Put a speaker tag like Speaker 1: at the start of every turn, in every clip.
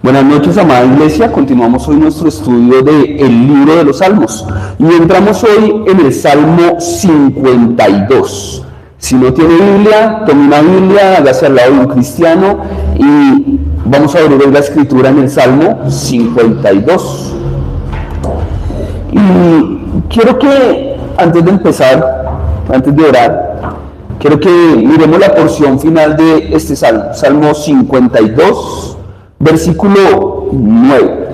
Speaker 1: Buenas noches, amada iglesia. Continuamos hoy nuestro estudio del libro de los Salmos y entramos hoy en el Salmo 52. Si no tiene Biblia, tome una Biblia, hágase al lado de un cristiano y vamos a abrir la escritura en el Salmo 52. Y quiero que antes de empezar, antes de orar, quiero que miremos la porción final de este Salmo, Salmo 52, versículo 9.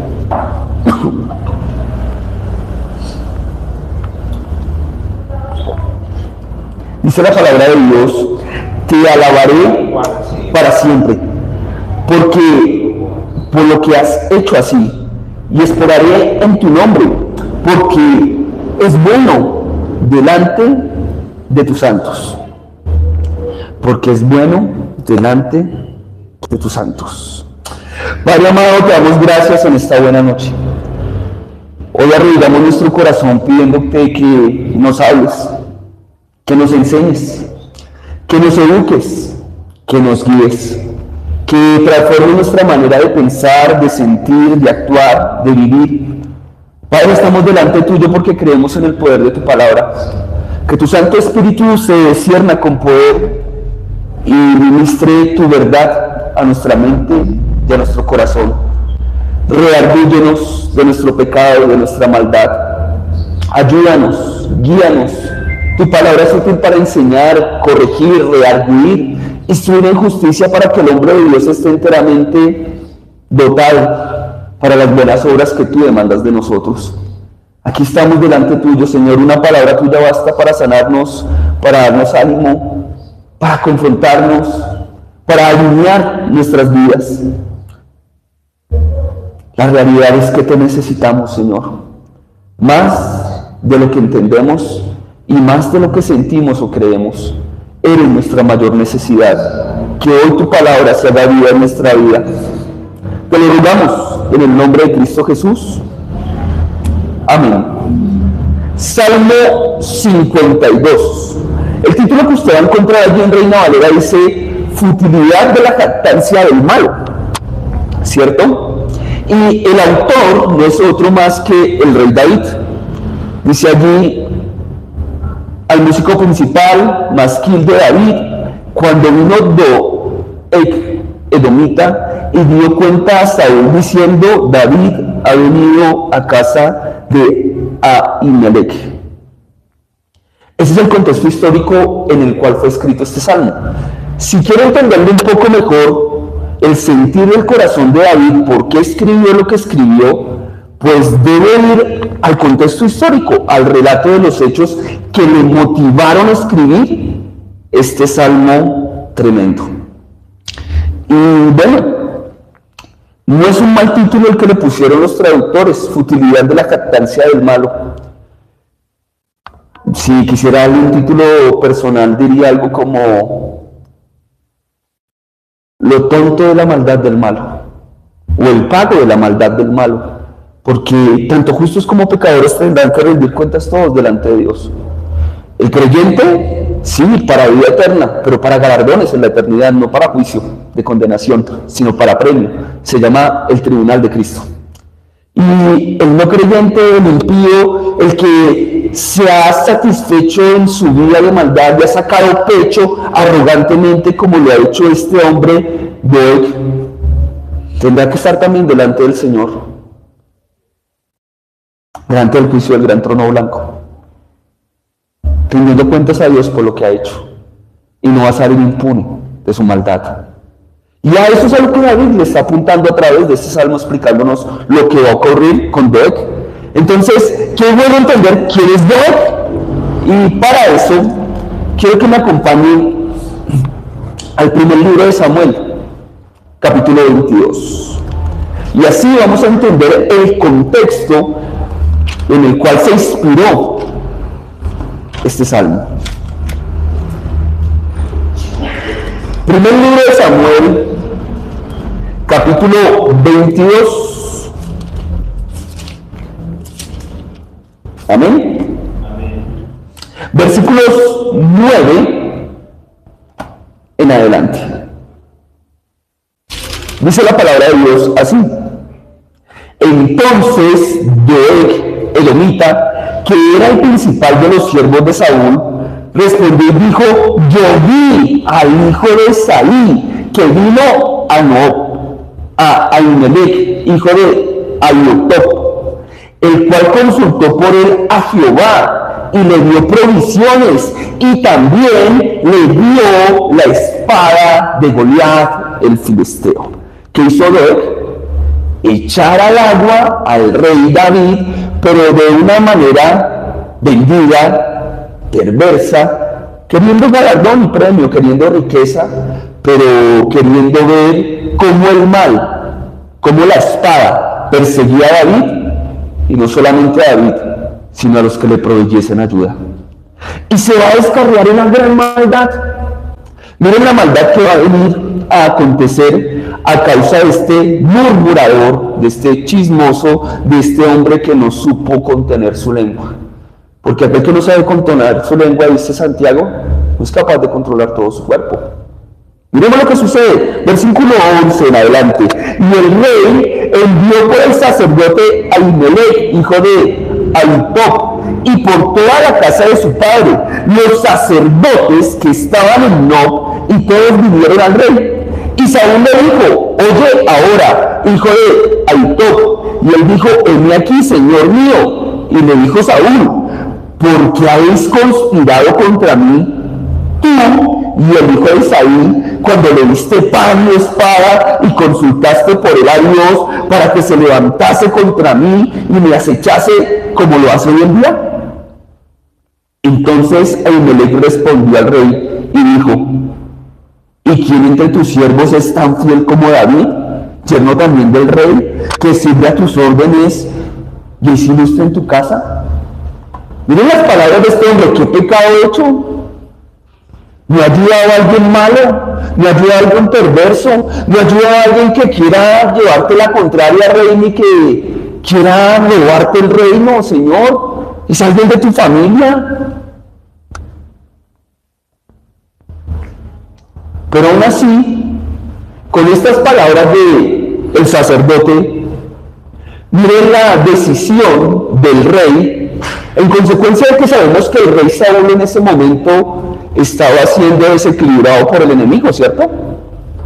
Speaker 1: Dice la palabra de Dios: te alabaré para siempre, porque por lo que has hecho así, y esperaré en tu nombre, porque es bueno delante de tus santos. Porque es bueno delante de tus santos. Padre amado, te damos gracias en esta buena noche. Hoy arrodillamos nuestro corazón pidiéndote que nos hables, que nos enseñes, que nos eduques, que nos guíes, que transforme nuestra manera de pensar, de sentir, de actuar, de vivir. Padre, estamos delante tuyo porque creemos en el poder de tu palabra. Que tu Santo Espíritu se cierna con poder y ministre tu verdad a nuestra mente y a nuestro corazón. Redargúyenos de nuestro pecado, de nuestra maldad. Ayúdanos, guíanos. Tu palabra es útil para enseñar, corregir, redarguir, instruir en justicia, para que el hombre de Dios esté enteramente dotado para las buenas obras que tú demandas de nosotros. Aquí estamos delante tuyo, Señor. Una palabra tuya basta para sanarnos, para darnos ánimo, para confrontarnos, para alinear nuestras vidas. La realidad es que te necesitamos, Señor, más de lo que entendemos y más de lo que sentimos o creemos. Eres nuestra mayor necesidad. Que hoy tu palabra se haga vida en nuestra vida. Te lo rogamos en el nombre de Cristo Jesús. Amén. Salmo 52. El título que usted va a encontrar allí en Reina Valera dice: futilidad de la jactancia del malo, ¿cierto? Y el autor no es otro más que el rey David. Dice allí: al músico principal, masquil de David, cuando vino Doeg edomita y dio cuenta a Saúl diciendo: David ha venido a casa de Ahimelech. Ese es el contexto histórico en el cual fue escrito este salmo. Si quiero entenderlo un poco mejor, el sentir del corazón de David, por qué escribió lo que escribió, pues debe ir al contexto histórico, al relato de los hechos que le motivaron a escribir este salmo tremendo. Y bueno, no es un mal título el que le pusieron los traductores: futilidad de la jactancia del malo. Si quisiera darle un título personal, diría algo como lo tonto de la maldad del malo, o el pago de la maldad del malo, porque tanto justos como pecadores tendrán que rendir cuentas todos delante de Dios. El creyente, sí, para vida eterna, pero para galardones en la eternidad, no para juicio de condenación, sino para premio. Se llama el tribunal de Cristo. Y el no creyente, el impío, el que se ha satisfecho en su vida de maldad y ha sacado pecho arrogantemente como lo ha hecho este hombre de hoy, tendrá que estar también delante del Señor, delante del juicio del gran trono blanco, rindiendo cuentas a Dios por lo que ha hecho, y no va a salir impune de su maldad. Y a eso es a lo que David le está apuntando a través de este salmo, explicándonos lo que va a ocurrir con Doeg. Entonces, quiero entender quién es Doeg, y para eso quiero que me acompañen al primer libro de Samuel, capítulo 22. Y así vamos a entender el contexto en el cual se inspiró este salmo. Primer libro de Samuel, capítulo 22. Amén. Versículos 9 en adelante. Dice la palabra de Dios así. Entonces Doeg, edomita, que era el principal de los siervos de Saúl, respondió y dijo: yo vi al hijo de Saí, que vino a Nob, a Ahimelech, hijo de Ahinob, el cual consultó por él a Jehová y le dio provisiones, y también le dio la espada de Goliat el filisteo. ¿Qué hizo Doeg? Echar al agua al rey David, pero de una manera vendida, perversa, queriendo galardón y premio, queriendo riqueza, pero queriendo ver cómo el mal, cómo la espada perseguía a David, y no solamente a David, sino a los que le proveyesen ayuda. Y se va a descarriar una gran maldad. Miren la maldad que va a venir a acontecer a causa de este murmurador, de este chismoso, de este hombre que no supo contener su lengua. Porque aquel que no sabe contener su lengua, dice Santiago, no es capaz de controlar todo su cuerpo. Miremos lo que sucede, versículo 11 en adelante. Y el rey envió por el sacerdote Ahimelech, hijo de Ahinob, y por toda la casa de su padre, los sacerdotes que estaban en Nob, y todos vinieron al rey. Y Saúl le dijo: oye ahora, hijo de Ahinob. Y él dijo: heme aquí, señor mío. Y le dijo Saúl: ¿por qué habéis conspirado contra mí, tú y el hijo de Isaí, cuando le diste pan y espada y consultaste por él a Dios para que se levantase contra mí y me acechase como lo hace hoy en día? Entonces Ahimelech respondió al rey y dijo: ¿y quién entre tus siervos es tan fiel como David, yerno también del rey, que sirve a tus órdenes y hiciste en tu casa? Miren las palabras de este hombre: ¿qué pecado he hecho? ¿Me ha ayudado a alguien malo? ¿Me ha ayudado a alguien perverso? ¿Me ha ayudado a alguien que quiera llevarte la contraria, rey, ni que quiera robarte el reino, Señor? ¿Es alguien de tu familia? Pero aún así, con estas palabras del sacerdote, miren la decisión del rey, en consecuencia de que sabemos que el rey Saúl en ese momento estaba siendo desequilibrado por el enemigo, ¿cierto?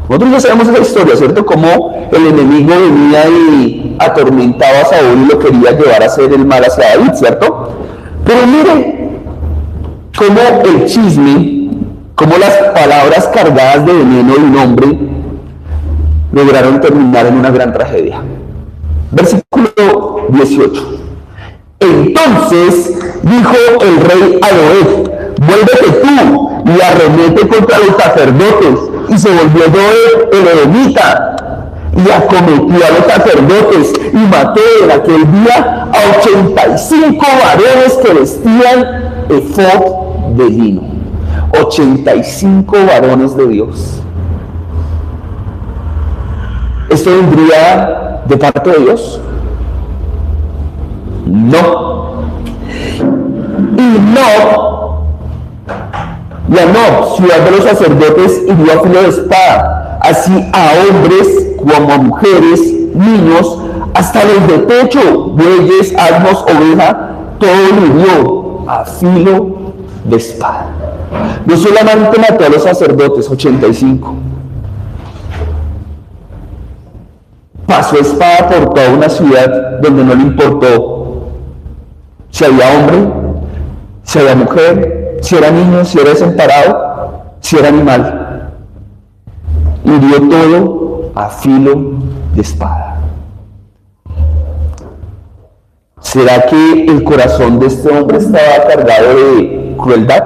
Speaker 1: Nosotros ya sabemos esa historia, ¿cierto? Cómo el enemigo venía y atormentaba a Saúl y lo quería llevar a hacer el mal hacia David, ¿cierto? Pero miren cómo el chisme, cómo las palabras cargadas de veneno de un hombre lograron terminar en una gran tragedia. Versículo 18. Entonces dijo el rey a Doeg: vuélvete tú y arremete contra los sacerdotes. Y se volvió Doeg el edomita y acometió a los sacerdotes y mató en aquel día a 85 varones que vestían efod de lino. 85 varones de Dios. ¿Esto vendría de parte de Dios? No. Y a Nob, ciudad de los sacerdotes, hirió a filo de espada, así a hombres como a mujeres, niños, hasta los de techo, bueyes, asnos, oveja, todo lo hirió a filo de espada. No solamente mató a los sacerdotes, 85. Pasó espada por toda una ciudad donde no le importó si había hombre, si había mujer, si era niño, si era desamparado, si era animal. Hirió todo a filo de espada. ¿Será que el corazón de este hombre estaba cargado de crueldad?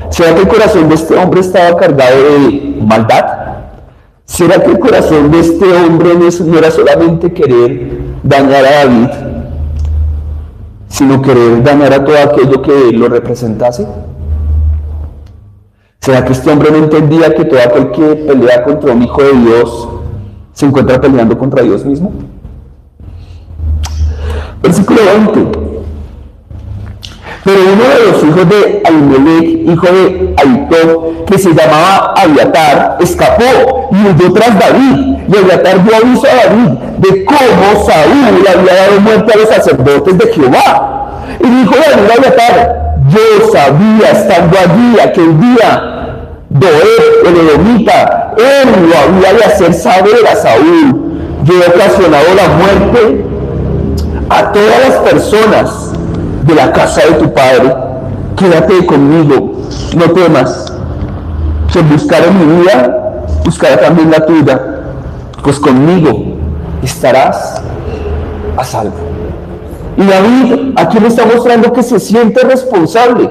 Speaker 1: ¿Será que el corazón de este hombre estaba cargado de maldad? ¿Será que el corazón de este hombre no era solamente querer dañar a David, sino querer dañar a todo aquello que lo representase? ¿Será que este hombre no entendía que todo aquel que pelea contra un hijo de Dios se encuentra peleando contra Dios mismo? Versículo 20. Pero uno de los hijos de Ahimelech, hijo de Ahitob, que se llamaba Abiatar, escapó y huyó tras David. Y Abiatar dio aviso a David de cómo Saúl había dado muerte a los sacerdotes de Jehová. Y dijo David a Abiatar: yo sabía, estando allí aquel día, Doeg, el edomita, él lo había de hacer saber a Saúl. Yo he ocasionado la muerte a todas las personas de la casa de tu padre. Quédate conmigo, no temas. Si buscara mi vida, buscará también la tuya, pues conmigo estarás a salvo. Y David aquí le está mostrando que se siente responsable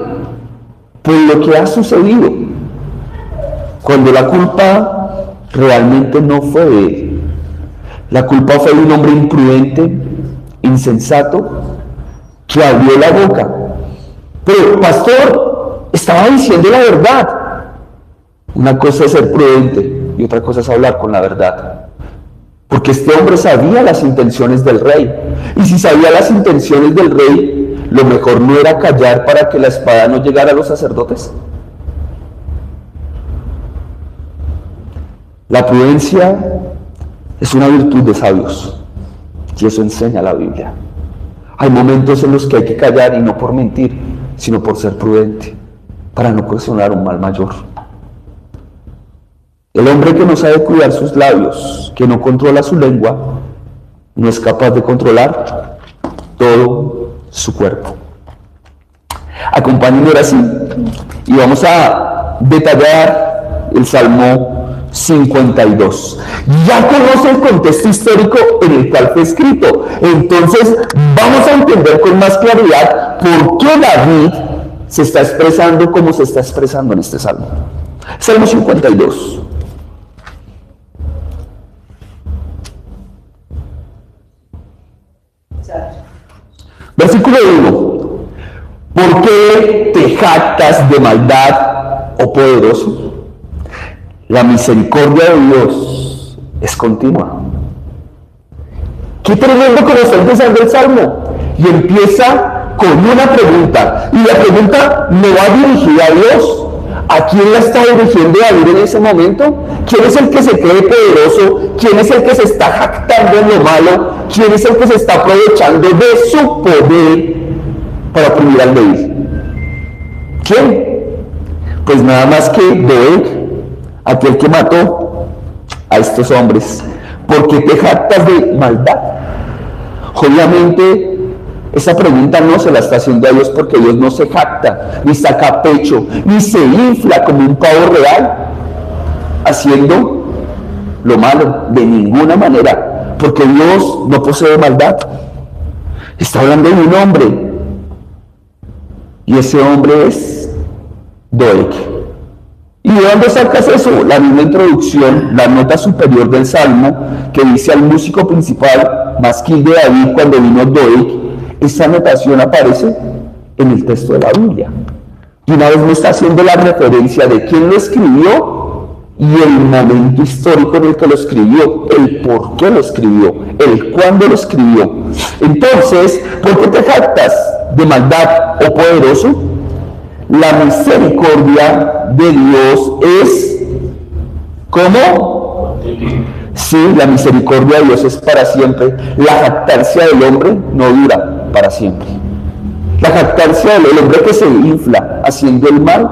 Speaker 1: por lo que ha sucedido, cuando la culpa realmente no fue de él. La culpa fue de un hombre imprudente, insensato, que abrió la boca. Pero, pastor, estaba diciendo la verdad. Una cosa es ser prudente y otra cosa es hablar con la verdad. Porque este hombre sabía las intenciones del rey. Y si sabía las intenciones del rey, lo mejor no era callar para que la espada no llegara a los sacerdotes. La prudencia es una virtud de sabios, y eso enseña la Biblia. Hay momentos en los que hay que callar, y no por mentir, sino por ser prudente, para no ocasionar un mal mayor. El hombre que no sabe cuidar sus labios, que no controla su lengua, no es capaz de controlar todo su cuerpo. Acompáñenme ahora sí, y vamos a detallar el Salmo 52. Ya conoce el contexto histórico en el cual fue escrito. Entonces vamos a entender con más claridad por qué David se está expresando como se está expresando en este Salmo. Salmo 52. Versículo 1. ¿Por qué te jactas de maldad, oh poderoso? La misericordia de Dios es continua. Qué tremendo como está empezando el Salmo. Y empieza con una pregunta. Y la pregunta no va dirigida a Dios. ¿A quién la está dirigiendo David en ese momento? ¿Quién es el que se cree poderoso? ¿Quién es el que se está jactando en lo malo? ¿Quién es el que se está aprovechando de su poder para oprimir al débil? ¿Quién? Pues nada más que Doeg, aquel que mató a estos hombres. ¿Por qué te jactas de maldad? Obviamente esa pregunta no se la está haciendo a Dios, porque Dios no se jacta, ni saca pecho, ni se infla como un pavo real haciendo lo malo, de ninguna manera, porque Dios no posee maldad. Está hablando de un hombre, y ese hombre es Doeg. ¿Y de dónde sacas eso? La misma introducción, la nota superior del Salmo, que dice al músico principal, masquil de David, cuando vino Doeg. Esa anotación aparece en el texto de la Biblia. Y una vez me está haciendo la referencia de quién lo escribió y el momento histórico en el que lo escribió, el por qué lo escribió, el cuándo lo escribió. Entonces, ¿por qué te jactas de maldad, oh poderoso? La misericordia de Dios es ¿cómo? Sí, la misericordia de Dios es para siempre. La jactancia del hombre no dura para siempre. La jactancia del hombre que se infla haciendo el mal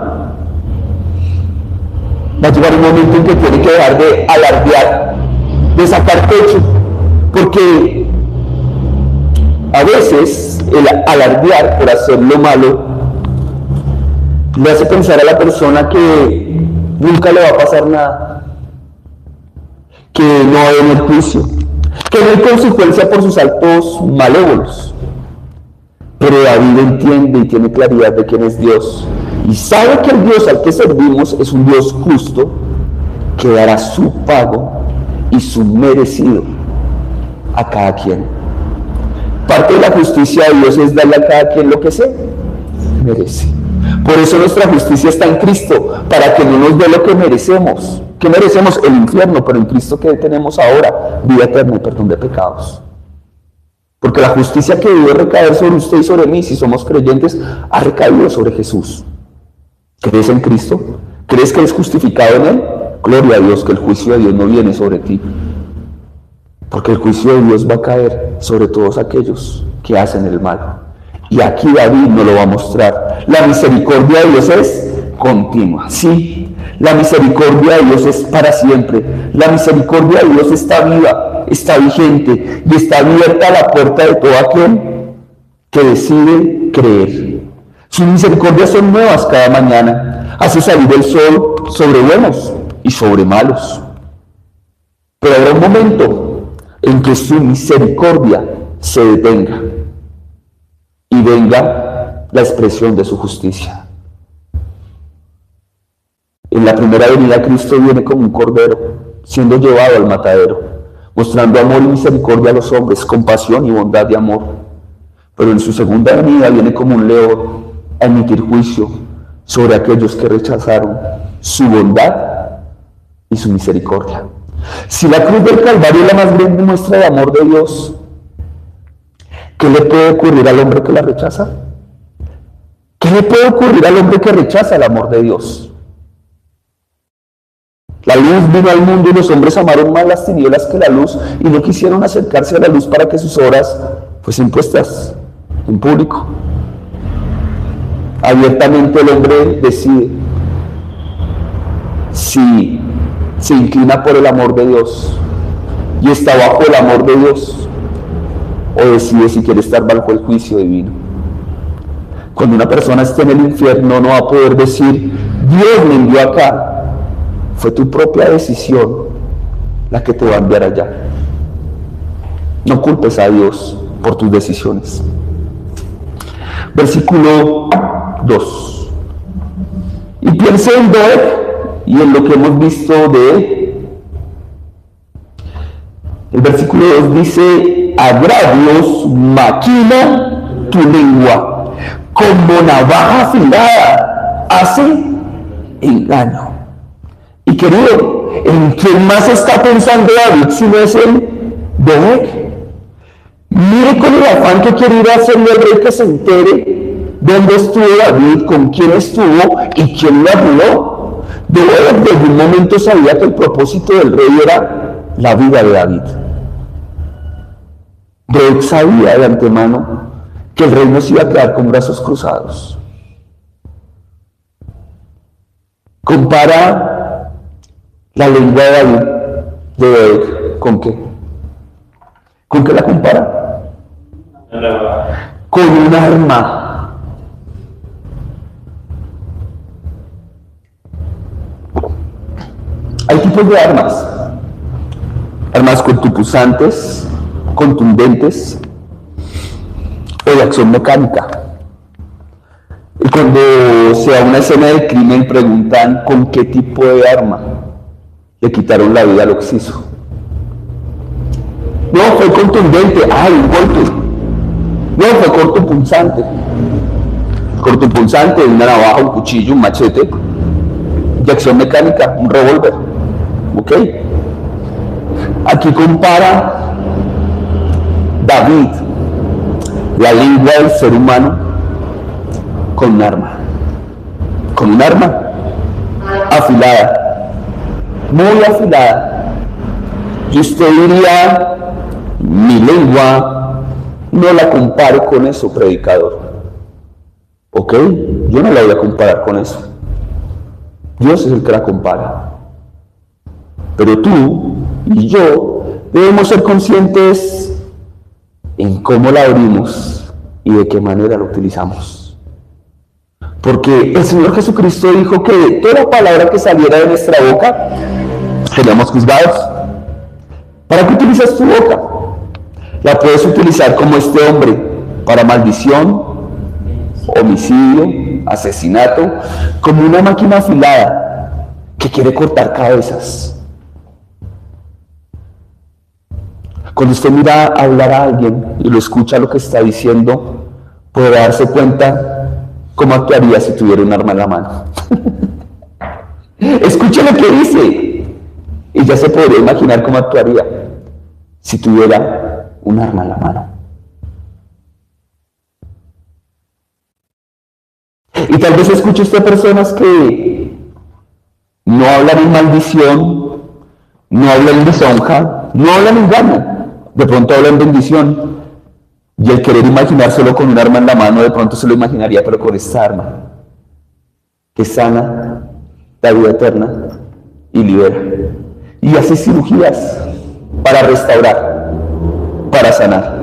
Speaker 1: va a llegar un momento en que tiene que dejar de alardear, de sacar pecho, porque a veces el alardear por hacer lo malo le hace pensar a la persona que nunca le va a pasar nada, que no va a haber juicio, que no hay consecuencia por sus actos malévolos. Pero David entiende y tiene claridad de quién es Dios, y sabe que el Dios al que servimos es un Dios justo, que dará su pago y su merecido a cada quien. Parte de la justicia de Dios es darle a cada quien lo que se merece. Por eso nuestra justicia está en Cristo, para que no nos dé lo que merecemos. ¿Qué merecemos? El infierno, pero en Cristo, ¿qué tenemos ahora? Vida eterna y perdón de pecados. Porque la justicia que debe recaer sobre usted y sobre mí, si somos creyentes, ha recaído sobre Jesús. ¿Crees en Cristo? ¿Crees que eres justificado en Él? Gloria a Dios, que el juicio de Dios no viene sobre ti. Porque el juicio de Dios va a caer sobre todos aquellos que hacen el mal. Y aquí David nos lo va a mostrar. La misericordia de Dios es continua. Sí, la misericordia de Dios es para siempre. La misericordia de Dios está viva, está vigente y está abierta a la puerta de todo aquel que decide creer. Sus misericordias son nuevas cada mañana. Hace salir el sol sobre buenos y sobre malos. Pero habrá un momento en que su misericordia se detenga y venga la expresión de su justicia. En la primera venida Cristo viene como un cordero, siendo llevado al matadero, mostrando amor y misericordia a los hombres, compasión y bondad y amor. Pero en su segunda venida viene como un león a emitir juicio sobre aquellos que rechazaron su bondad y su misericordia. Si la cruz del Calvario es la más grande muestra de amor de Dios, ¿qué le puede ocurrir al hombre que la rechaza? ¿Qué le puede ocurrir al hombre que rechaza el amor de Dios? La luz vino al mundo y los hombres amaron más las tinieblas que la luz y no quisieron acercarse a la luz para que sus obras fuesen puestas en público. Abiertamente el hombre decide si se inclina por el amor de Dios y está bajo el amor de Dios, o decide si quiere estar bajo el juicio divino. Cuando una persona esté en el infierno no va a poder decir, Dios me envió acá. Fue tu propia decisión la que te va a enviar allá. No culpes a Dios por tus decisiones. Versículo 2. Y piense en Doeg y en lo que hemos visto de él. El versículo 2 dice, agravios maquina tu lengua, como navaja afilada hace engaño. Y querido, ¿en quién más está pensando David si no es en Doeg? Mire con el afán que quiere ir a hacerle al rey que se entere dónde estuvo David, con quién estuvo y quién lo ayudó. Doeg desde un momento sabía que el propósito del rey era la vida de David. Doeg sabía de antemano que el rey no se iba a quedar con brazos cruzados. Compara la lengua de David, de Doeg, ¿con qué? ¿Con qué la compara? Con un arma. Hay tipos de armas. Armas contupusantes, contundentes o de acción mecánica. Y cuando se da una escena de crimen preguntan con qué tipo de arma le quitaron la vida al occiso. No, fue contundente, un golpe. No, fue cortopunzante. Cortopunzante, una navaja, un cuchillo, un machete. De acción mecánica, un revólver. ¿Ok? Aquí compara David la lengua del ser humano con un arma. Con un arma afilada, muy afilada. Y usted diría, mi lengua, no la compare con eso, predicador. ¿Ok? Yo no la voy a comparar con eso. Dios es el que la compara. Pero tú y yo debemos ser conscientes en cómo la abrimos y de qué manera la utilizamos. Porque el Señor Jesucristo dijo que de toda palabra que saliera de nuestra boca seríamos juzgados. ¿Para qué utilizas tu boca? La puedes utilizar como este hombre, para maldición, homicidio, asesinato, como una máquina afilada que quiere cortar cabezas. Cuando usted mira a hablar a alguien y lo escucha lo que está diciendo, puede darse cuenta cómo actuaría si tuviera un arma en la mano. Escuche lo que dice y ya se podría imaginar cómo actuaría si tuviera un arma en la mano. tal vez escuche usted personas que no hablan en maldición, no hablan en lisonja, no hablan en engaño, de pronto hablan en bendición. Y el querer imaginárselo con un arma en la mano, de pronto se lo imaginaría, pero con esta arma, que sana, da vida eterna y libera. Y hace cirugías para restaurar, para sanar.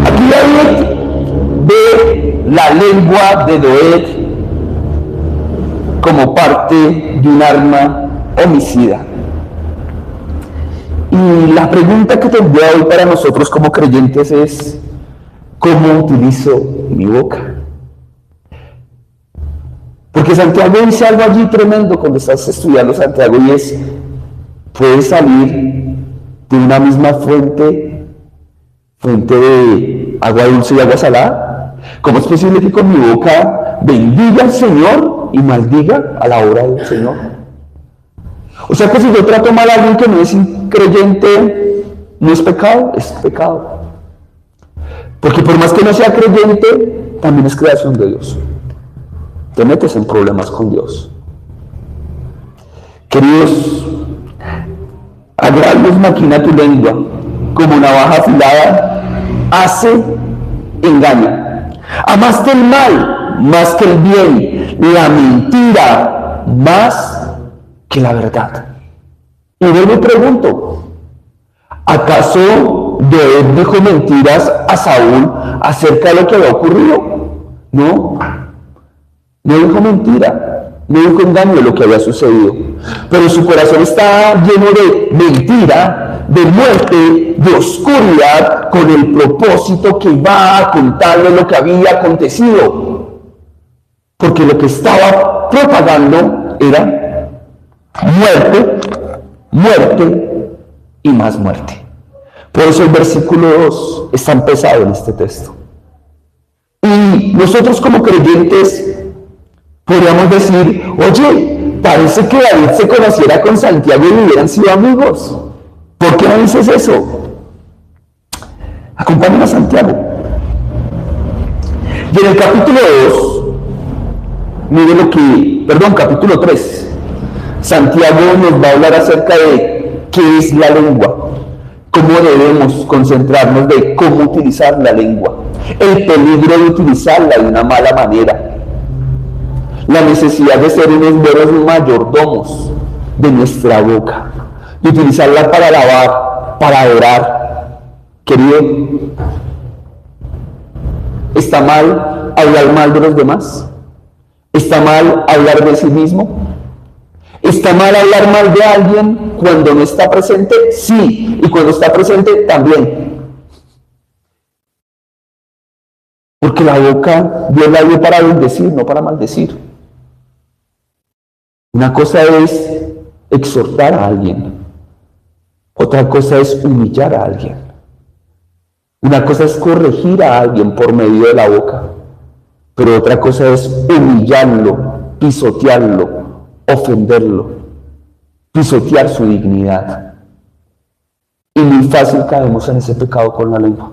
Speaker 1: Aquí David ve la lengua de Doeg como parte de un arma homicida. Y la pregunta que tendría hoy para nosotros como creyentes es: ¿cómo utilizo mi boca? Porque Santiago dice algo allí tremendo cuando estás estudiando Santiago, y es: puede salir de una misma fuente de agua dulce y agua salada. ¿Cómo es posible que con mi boca bendiga al Señor y maldiga a la obra del Señor? O sea que si yo trato mal a alguien que no es creyente, ¿no es pecado? Es pecado. Porque por más que no sea creyente, también es creación de Dios. Te metes en problemas con Dios. Queridos, a gran luz maquina tu lengua, como navaja afilada, hace, engaña. Amaste el mal más que el bien, la mentira más que la verdad. Y yo me pregunto, ¿acaso Doeg dijo mentiras a Saúl acerca de lo que había ocurrido? No dijo mentira, no dijo engaño de lo que había sucedido, pero su corazón está lleno de mentira, de muerte, de oscuridad, con el propósito que iba a contarle lo que había acontecido, porque lo que estaba propagando era muerte y más muerte. Por eso el versículo 2 es tan pesado en este texto. Y nosotros como creyentes podríamos decir: oye, parece que David se conociera con Santiago y hubieran sido amigos. ¿Por qué no dices eso? Acompáñame a Santiago. Y en el capítulo 2, capítulo 3, Santiago nos va a hablar acerca de qué es la lengua, cómo debemos concentrarnos de cómo utilizar la lengua, el peligro de utilizarla de una mala manera, la necesidad de ser unos buenos mayordomos de nuestra boca, de utilizarla para alabar, para adorar. Querido, ¿está mal hablar mal de los demás? ¿Está mal hablar de sí mismo? ¿Está mal hablar mal de alguien cuando no está presente? Sí, y cuando está presente también. Porque la boca Dios la dio para bendecir, no para maldecir. Una cosa es exhortar a alguien, otra cosa es humillar a alguien. Una cosa es corregir a alguien por medio de la boca, pero otra cosa es humillarlo, pisotearlo, ofenderlo, pisotear su dignidad. Y muy fácil caemos en ese pecado con la lengua.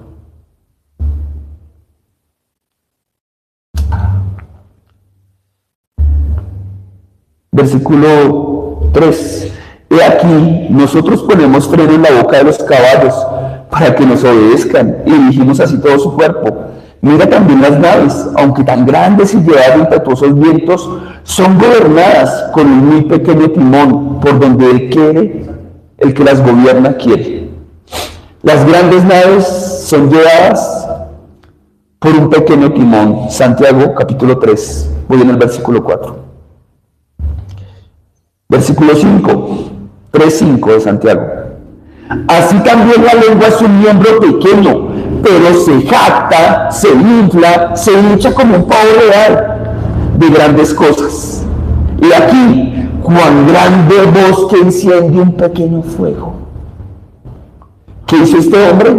Speaker 1: Versículo 3. He aquí, nosotros ponemos freno en la boca de los caballos para que nos obedezcan, y dirigimos así todo su cuerpo. Mira también las naves, aunque tan grandes y llevadas de impetuosos vientos, son gobernadas con un muy pequeño timón, por donde el que las gobierna quiere. Las grandes naves son llevadas por un pequeño timón. Santiago capítulo 3, voy en el versículo 4. Versículo 5, 3:5 de Santiago. Así también la lengua es un miembro pequeño, pero se jacta, se infla, se hincha como un pavo real de grandes cosas. Y aquí, cuán grande bosque enciende un pequeño fuego. ¿Qué hizo este hombre?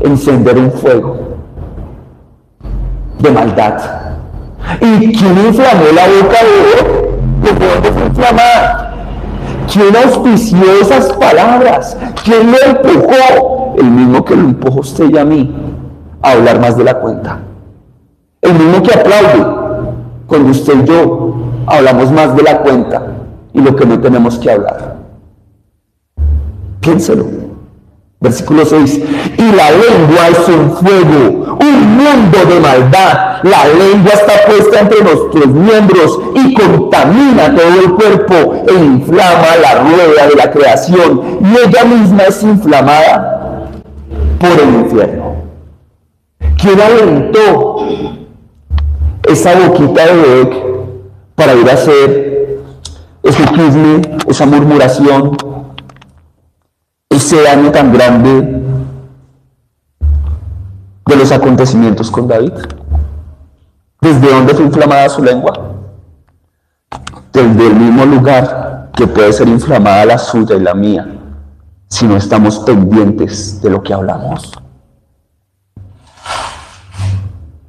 Speaker 1: Encender un fuego de maldad. ¿Y quién inflamó la boca de oro? ¿De dónde fue inflamada? ¿Quién auspició esas palabras? ¿Quién lo empujó? El mismo que lo empujó usted y a mí a hablar más de la cuenta. El mismo que aplaude cuando usted y yo hablamos más de la cuenta y lo que no tenemos que hablar. Piénselo. Versículo 6. Y la lengua es un fuego, un mundo de maldad. La lengua está puesta entre nuestros miembros y contamina todo el cuerpo e inflama la rueda de la creación. Y ella misma es inflamada por el infierno. ¿Quién alentó esa boquita de bebé para ir a hacer ese chisme, esa murmuración, ese daño tan grande de los acontecimientos con David? ¿Desde dónde fue inflamada su lengua? Desde el mismo lugar que puede ser inflamada la suya y la mía, si no estamos pendientes de lo que hablamos.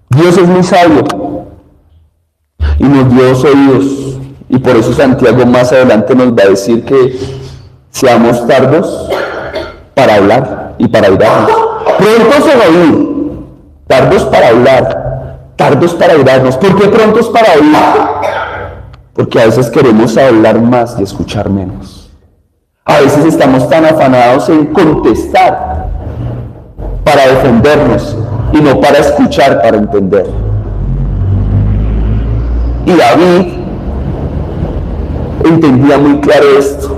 Speaker 1: Dios es muy sabio y nos dio los oídos, y por eso Santiago más adelante nos va a decir que seamos tardos para hablar y para airarnos. Prontos a oír, tardos para hablar, tardos para airarnos. ¿Por qué prontos para oír? Porque a veces queremos hablar más y escuchar menos. A veces estamos tan afanados en contestar para defendernos y no para escuchar, para entender. Y David entendía muy claro esto.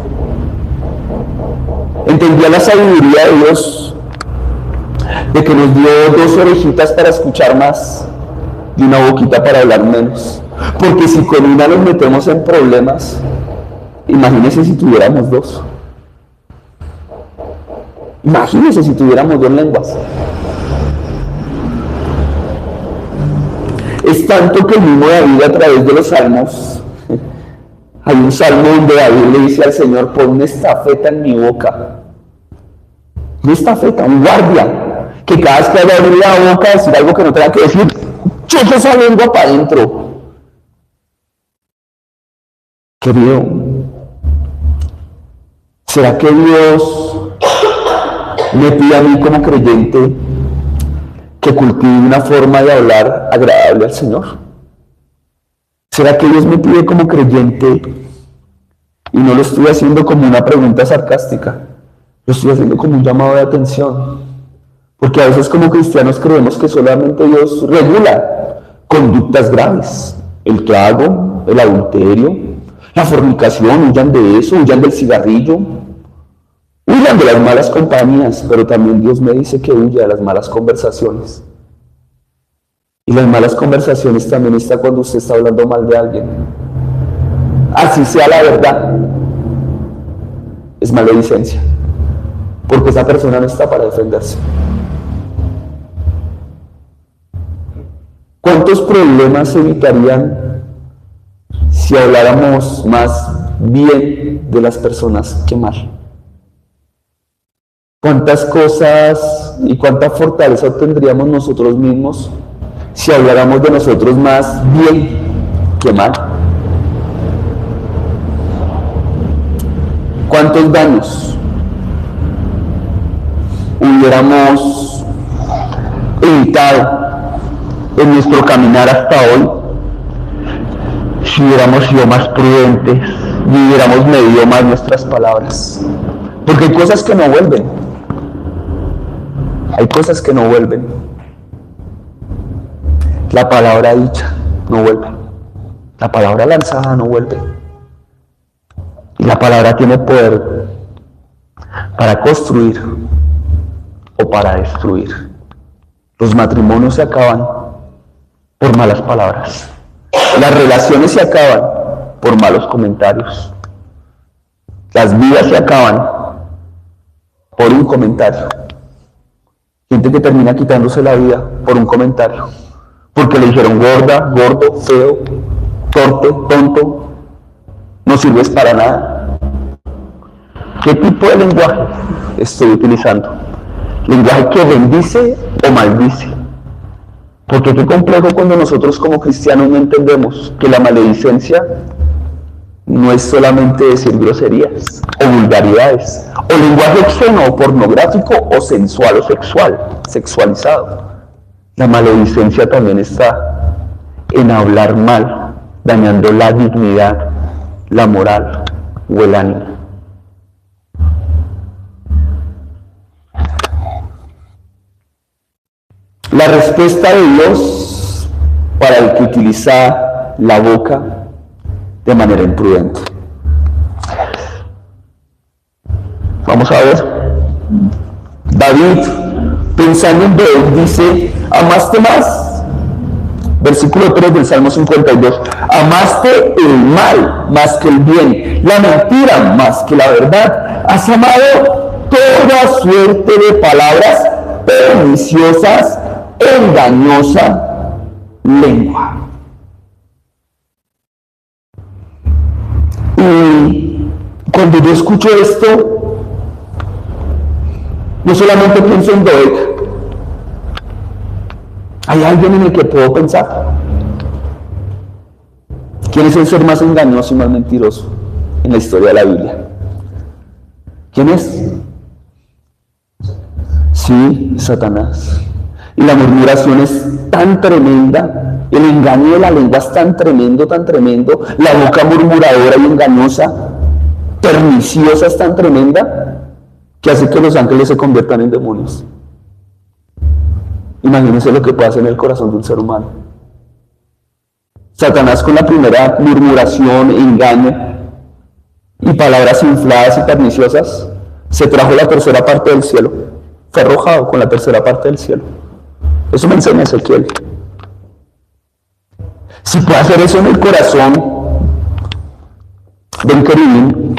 Speaker 1: Entendía la sabiduría de Dios, de que nos dio 2 orejitas para escuchar más y una boquita para hablar menos. Porque si con una nos metemos en problemas, imagínense si tuviéramos 2. Imagínense si tuviéramos 2 lenguas. Es tanto que el mismo David, a través de los salmos, hay un salmo donde David le dice al Señor: pon una estafeta en mi boca. Una estafeta, un guardia, que cada vez que haya abrir la boca a decir algo que no tenga que decir, choque esa lengua para adentro. Querido, ¿será que Dios me pide a mí como creyente que cultive una forma de hablar agradable al Señor? ¿Será que Dios me pide como creyente, y no lo estoy haciendo como una pregunta sarcástica, lo estoy haciendo como un llamado de atención? Porque a veces como cristianos creemos que solamente Dios regula conductas graves: el trago, el adulterio, la fornicación. Huyan de eso, huyan del cigarrillo, huyan de las malas compañías. Pero también Dios me dice que huya de las malas conversaciones. Y las malas conversaciones también está cuando usted está hablando mal de alguien, así sea la verdad. Es maledicencia, porque esa persona no está para defenderse. ¿Cuántos problemas se evitarían si habláramos más bien de las personas que mal? ¿Cuántas cosas y cuánta fortaleza obtendríamos nosotros mismos si habláramos de nosotros más bien que mal? ¿Cuántos daños hubiéramos evitado en nuestro caminar hasta hoy si hubiéramos sido más prudentes y hubiéramos medido más nuestras palabras? Porque hay cosas que no vuelven. Hay cosas que no vuelven. La palabra dicha no vuelve. La palabra lanzada no vuelve. Y la palabra tiene poder para construir o para destruir. Los matrimonios se acaban por malas palabras. Las relaciones se acaban por malos comentarios. Las vidas se acaban por un comentario. Gente que termina quitándose la vida por un comentario, porque le dijeron gorda, gordo, feo, torpe, tonto, no sirves para nada. ¿Qué tipo de lenguaje estoy utilizando? ¿Lenguaje que bendice o maldice? Porque qué complejo cuando nosotros como cristianos no entendemos que la maledicencia no es solamente decir groserías o vulgaridades, o lenguaje obsceno o pornográfico o sensual o sexual, sexualizado. La maledicencia también está en hablar mal, dañando la dignidad, la moral o el ánimo. La respuesta de Dios para el que utiliza la boca de manera imprudente. Vamos a ver. David, pensando en Dios, dice: amaste más. Versículo 3 del Salmo 52. Amaste el mal más que el bien, la mentira más que la verdad. Has amado toda suerte de palabras perniciosas, engañosa lengua. Y cuando yo escucho esto, no solamente pienso en Doeg. ¿Hay alguien en el que puedo pensar? ¿Quién es el ser más engañoso y más mentiroso en la historia de la Biblia? ¿Quién es? Sí, Satanás. Y la murmuración es tan tremenda, el engaño de la lengua es tan tremendo, la boca murmuradora y engañosa, perniciosa, es tan tremenda, que hace que los ángeles se conviertan en demonios. Imagínense lo que pasa en el corazón de un ser humano. Satanás, con la primera murmuración, engaño y palabras infladas y perniciosas, se trajo la tercera parte del cielo. Fue arrojado con la tercera parte del cielo. Eso me enseña Ezequiel. Si puede hacer eso en el corazón de un querubín,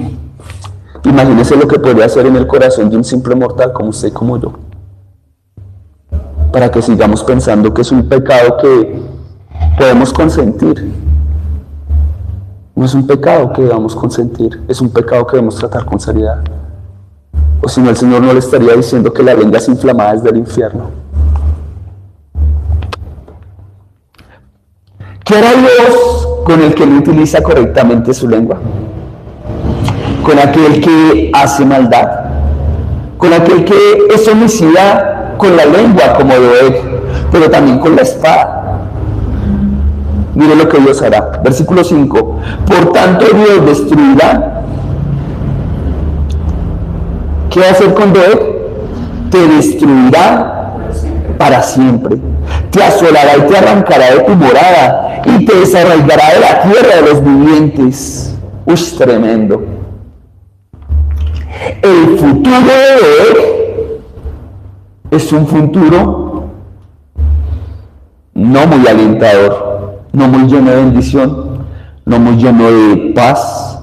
Speaker 1: imagínense lo que podría hacer en el corazón de un simple mortal como usted y como yo. Para que sigamos pensando que es un pecado que podemos consentir. No es un pecado que debamos consentir, es un pecado que debemos tratar con seriedad. O si no, el Señor no le estaría diciendo que la lengua es inflamada desde el infierno. ¿Qué hará Dios con el que no utiliza correctamente su lengua? Con aquel que hace maldad, con aquel que es homicida con la lengua como Doeg, pero también con la espada. Mire lo que Dios hará. Versículo 5. Por tanto Dios destruirá. ¿Qué va a hacer con Doeg? Te destruirá para siempre. Te asolará y te arrancará de tu morada y te desarraigará de la tierra de los vivientes. Uy, tremendo. El futuro de Doeg es un futuro no muy alentador, no muy lleno de bendición, no muy lleno de paz.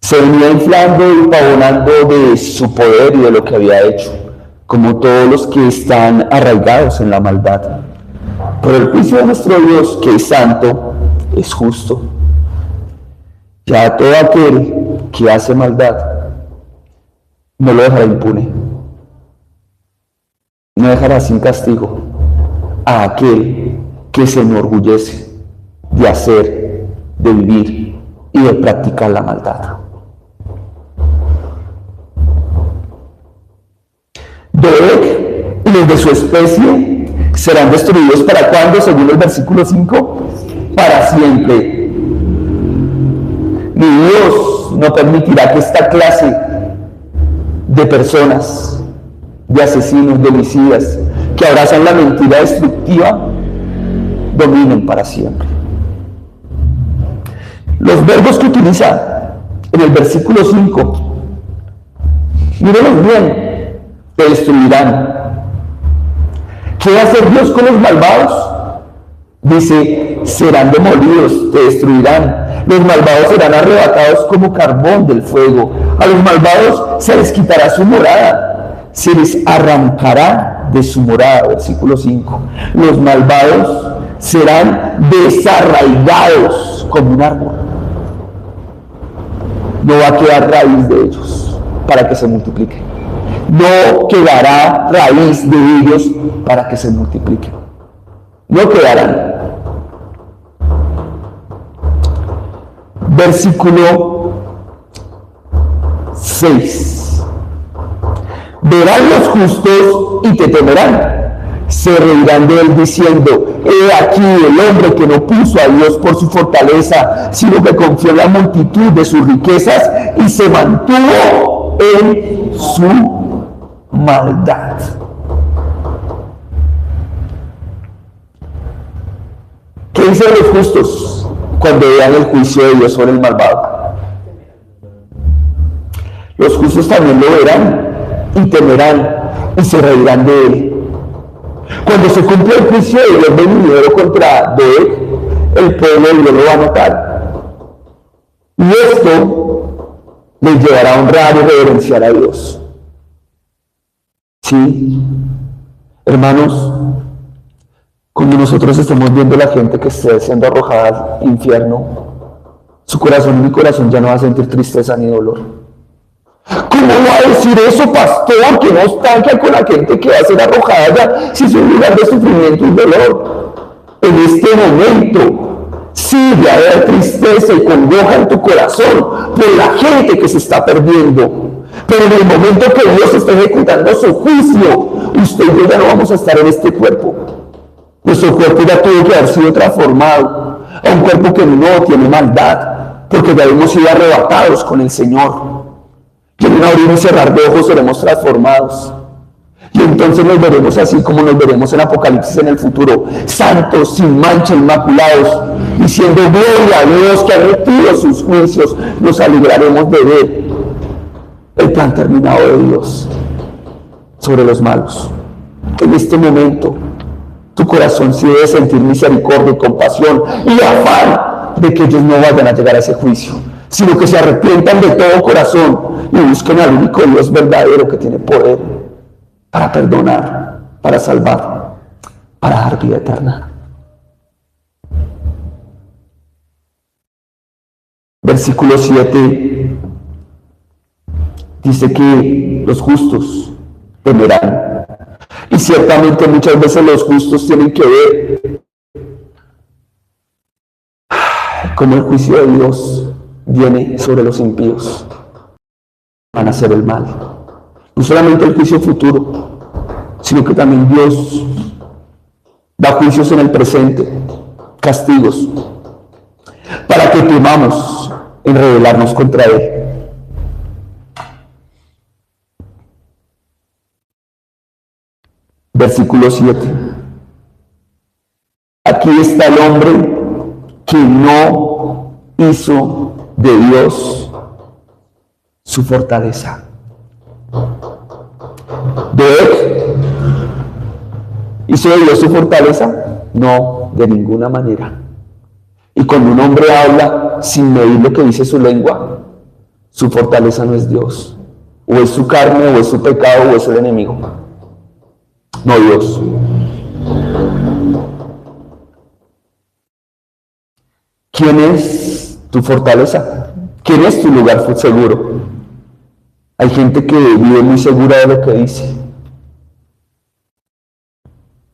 Speaker 1: Se venía inflando y pavonando de su poder y de lo que había hecho, como todos los que están arraigados en la maldad. Pero el juicio de nuestro Dios, que es santo, es justo. Ya todo aquel que hace maldad no lo dejará impune. No dejará sin castigo a aquel que se enorgullece de hacer, de vivir y de practicar la maldad. Doeg y los de su especie serán destruidos ¿para cuándo? Según el versículo 5, para siempre. Mi Dios no permitirá que esta clase de personas, de asesinos, de homicidas, que abrazan la mentira destructiva, dominen para siempre. Los verbos que utiliza en el versículo 5, mírenlos bien: te destruirán. ¿Qué va a hacer Dios con los malvados? Dice: serán demolidos, te destruirán. Los malvados serán arrebatados como carbón del fuego. A los malvados se les quitará su morada, se les arrancará de su morada. Versículo 5. Los malvados serán desarraigados como un árbol. No va a quedar raíz de ellos para que se multipliquen. No quedará raíz de ellos para que se multipliquen. No quedarán. Versículo 6. Verán los justos y te temerán. se reirán de él diciendo: he aquí el hombre que no puso a Dios por su fortaleza, sino que confió en la multitud de sus riquezas y se mantuvo en su maldad. ¿Qué dicen los justos cuando vean el juicio de Dios sobre el malvado? Los justos también lo verán y temerán y se reirán de él. Cuando se cumple el juicio de Dios venidero contra Doeg, el pueblo de Dios lo va a notar. Y esto les llevará a honrar y reverenciar a Dios. Sí, hermanos, cuando nosotros estamos viendo a la gente que esté siendo arrojada al infierno, su corazón y mi corazón ya no va a sentir tristeza ni dolor. ¿Cómo va a decir eso, pastor? Que no estanca con la gente que va a ser arrojada ya, si es un lugar de sufrimiento y dolor. En este momento sí va a haber tristeza y congoja en tu corazón por la gente que se está perdiendo. Pero en el momento que Dios está ejecutando su juicio, usted y yo ya no vamos a estar en este cuerpo. Nuestro cuerpo ya tuvo que haber sido transformado a un cuerpo que no tiene maldad, porque ya hemos sido arrebatados con el Señor. Y en un abrir y cerrar de ojos seremos transformados. Y entonces nos veremos así como nos veremos en Apocalipsis en el futuro, santos, sin mancha, inmaculados, diciendo: gloria a Dios que ha retenido sus juicios. Nos alegraremos de ver el plan terminado de Dios sobre los malos. En este momento, tu corazón sí debe sentir misericordia y compasión y afán de que ellos no vayan a llegar a ese juicio, sino que se arrepientan de todo corazón y busquen al único Dios verdadero que tiene poder para perdonar, para salvar, para dar vida eterna. Versículo 7 dice que los justos temerán. Y ciertamente muchas veces los justos tienen que ver cómo el juicio de Dios viene sobre los impíos. Van a hacer el mal. No solamente el juicio futuro, sino que también Dios da juicios en el presente, castigos, para que temamos en rebelarnos contra Él. Versículo 7. Aquí está el hombre que no hizo de Dios su fortaleza. ¿Doeg hizo de Dios su fortaleza? No, de ninguna manera. Y cuando un hombre habla sin medir lo que dice su lengua, su fortaleza no es Dios. O es su carne, o es su pecado, o es el enemigo. No Dios. ¿Quién es tu fortaleza? ¿Quién es tu lugar seguro? Hay gente que vive muy segura de lo que dice,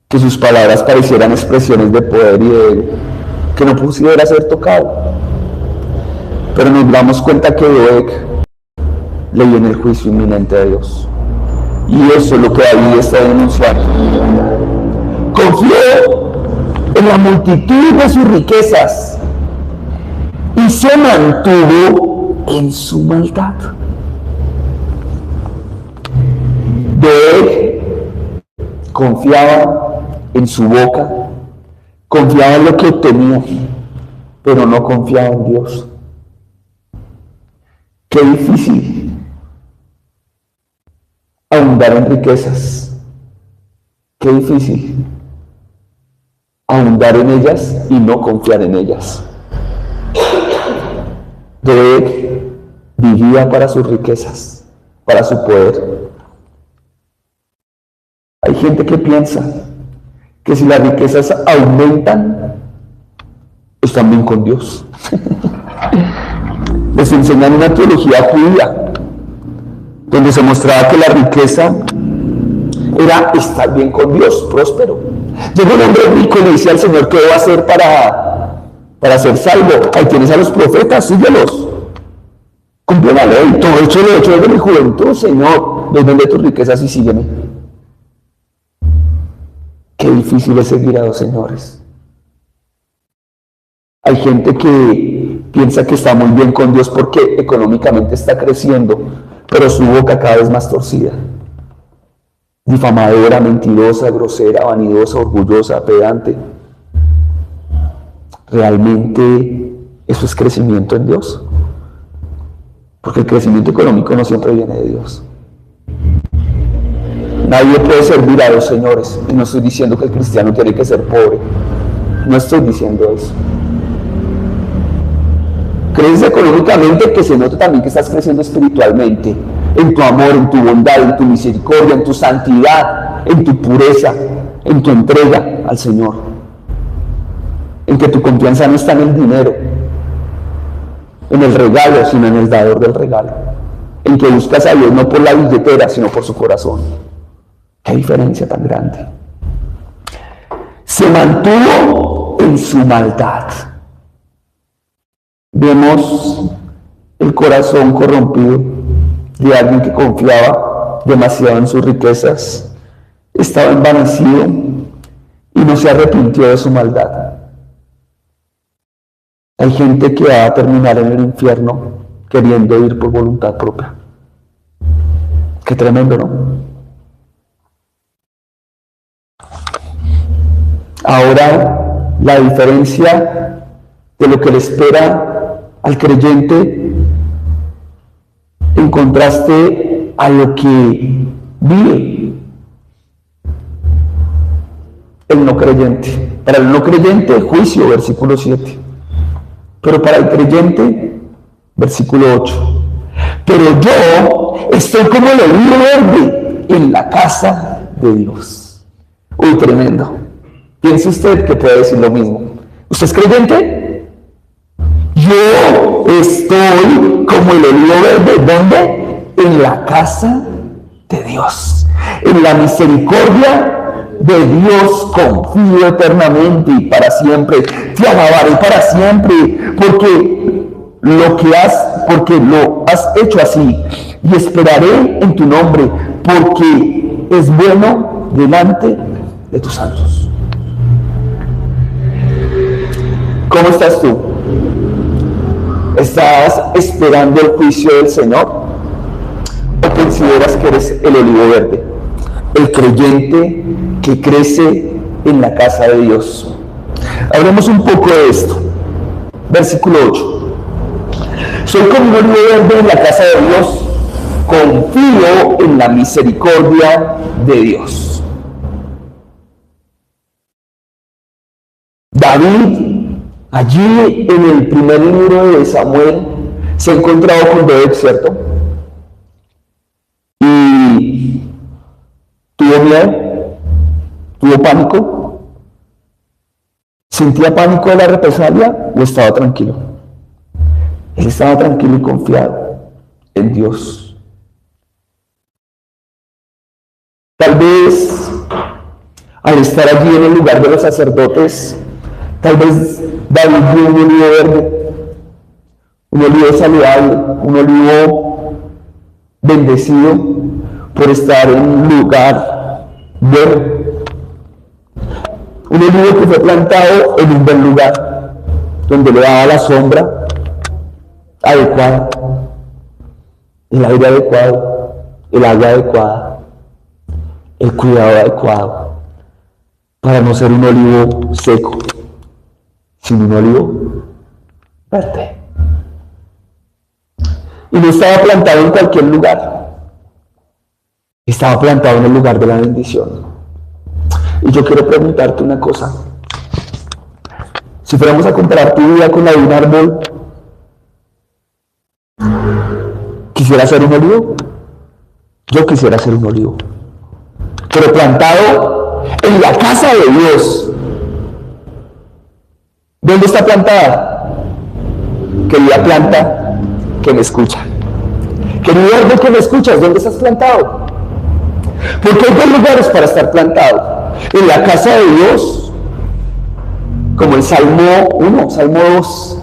Speaker 1: que sus palabras parecieran expresiones de poder y de que no pudiera ser tocado. Pero nos damos cuenta que Doeg le viene el juicio inminente de Dios. Y eso es lo que David está denunciando. Confió en la multitud de sus riquezas y se mantuvo en su maldad. Doeg confiaba en su boca, confiaba en lo que obtenía, pero no confiaba en Dios. Qué difícil abundar en riquezas. Qué difícil abundar en ellas y no confiar en ellas. Doeg vivía para sus riquezas, para su poder. Hay gente que piensa que si las riquezas aumentan, están bien con Dios. Les enseñan una teología judía, donde se mostraba que la riqueza era estar bien con Dios, próspero. Llega un hombre rico y le dice al Señor: ¿qué debo hacer para ser salvo? Ahí tienes a los profetas, síguelos. Cumple la ley, todo hecho lo he hecho desde mi juventud, Señor. Vende tus riquezas y sígueme. Qué difícil es seguir a dos señores. Hay gente que piensa que está muy bien con Dios porque económicamente está creciendo, pero su boca cada vez más torcida. Difamadora, mentirosa, grosera, vanidosa, orgullosa, pedante. ¿Realmente eso es crecimiento en Dios? Porque el crecimiento económico no siempre viene de Dios. Nadie puede servir a dos señores. Y no estoy diciendo que el cristiano tiene que ser pobre. No estoy diciendo eso. Creces económicamente, que se note también que estás creciendo espiritualmente, en tu amor, en tu bondad, en tu misericordia, en tu santidad, en tu pureza, en tu entrega al Señor, en que tu confianza no está en el dinero, en el regalo, sino en el dador del regalo, en que buscas a Dios no por la billetera, sino por su corazón. Qué diferencia tan grande. Se mantuvo en su maldad. Vemos el corazón corrompido de alguien que confiaba demasiado en sus riquezas, estaba envanecido y no se arrepintió de su maldad. Hay gente que va a terminar en el infierno queriendo ir por voluntad propia. Qué tremendo, ¿no? Ahora, la diferencia de lo que le espera al creyente en contraste a lo que vive el no creyente. Para el no creyente, juicio, versículo 7. Pero para el creyente, versículo 8. Pero yo estoy como el olivo verde en la casa de Dios. Uy, tremendo. Piense usted que puede decir lo mismo. ¿Usted es creyente? Yo estoy como el olivo verde, ¿dónde? En la casa de Dios. En la misericordia de Dios confío eternamente y para siempre. Te alabaré para siempre, porque lo has hecho así. Y esperaré en tu nombre, porque es bueno delante de tus santos. ¿Cómo estás tú? ¿Estás esperando el juicio del Señor? ¿O consideras que eres el olivo verde? El creyente que crece en la casa de Dios. Hablemos un poco de esto. Versículo 8. Soy como un olivo verde en la casa de Dios. Confío en la misericordia de Dios. David, allí en el primer libro de Samuel, se ha encontrado con David, ¿cierto? Y tuvo miedo, tuvo pánico, sentía pánico de la represalia o estaba tranquilo. Él estaba tranquilo y confiado en Dios. Tal vez al estar allí en el lugar de los sacerdotes, tal vez David vio un olivo verde, un olivo saludable, un olivo bendecido por estar en un lugar verde. Un olivo que fue plantado en un buen lugar, donde le daba la sombra adecuada, el aire adecuado, el agua adecuada, el cuidado adecuado, para no ser un olivo seco, sino un olivo verde. Y no estaba plantado en cualquier lugar, estaba plantado en el lugar de la bendición. Y yo quiero preguntarte una cosa. Si fuéramos a comparar tu vida con la de un árbol, ¿quisiera ser un olivo? Yo quisiera ser un olivo, pero plantado en la casa de Dios. ¿Dónde está plantada? Querida planta que me escucha. Querido árbol que me escuchas, ¿dónde estás plantado? Porque hay dos lugares para estar plantado. En la casa de Dios, como el Salmo 1, Salmo 2,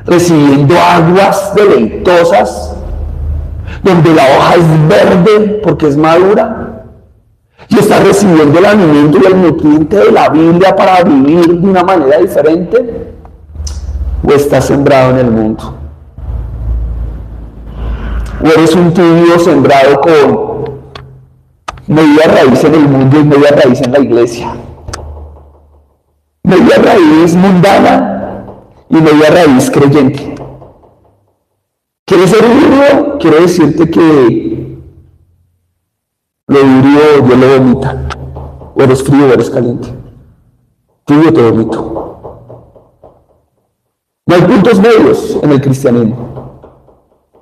Speaker 1: recibiendo aguas deleitosas, donde la hoja es verde porque es madura, y estás recibiendo el alimento y el nutriente de la Biblia para vivir de una manera diferente, o estás sembrado en el mundo, o eres un tibio sembrado con media raíz en el mundo y media raíz en la iglesia, media raíz mundana y media raíz creyente. ¿Quieres ser híbrido? Quiero decirte que lo híbrido Dios lo vomita. O eres frío o eres caliente. Tú yo te vomito. No hay puntos medios en el cristianismo.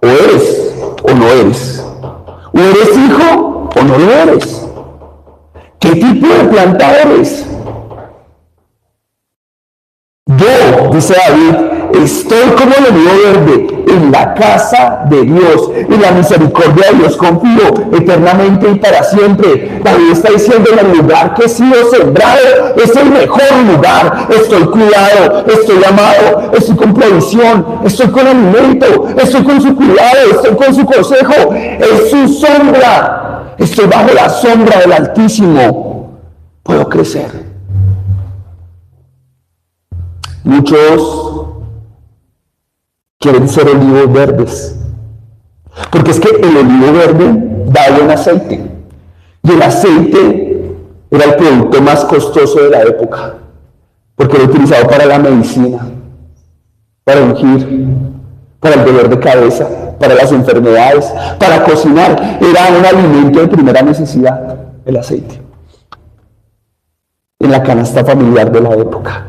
Speaker 1: O eres o no eres. O eres hijo o no lo eres. ¿Qué tipo de planta eres? Yo, dice David, estoy como el olivo verde en la casa de Dios, en la misericordia de Dios confío eternamente y para siempre. David está diciendo, en el lugar que he sido sembrado es el mejor lugar. Estoy cuidado, estoy amado, estoy con provisión, estoy con alimento, estoy con su cuidado, estoy con su consejo, es su sombra. Estoy bajo la sombra del Altísimo. Puedo crecer. Muchos quieren ser olivos verdes, porque es que el olivo verde da buen aceite, y el aceite era el producto más costoso de la época, porque era utilizado para la medicina, para ungir, para el dolor de cabeza, para las enfermedades, para cocinar. Era un alimento de primera necesidad, el aceite, en la canasta familiar de la época.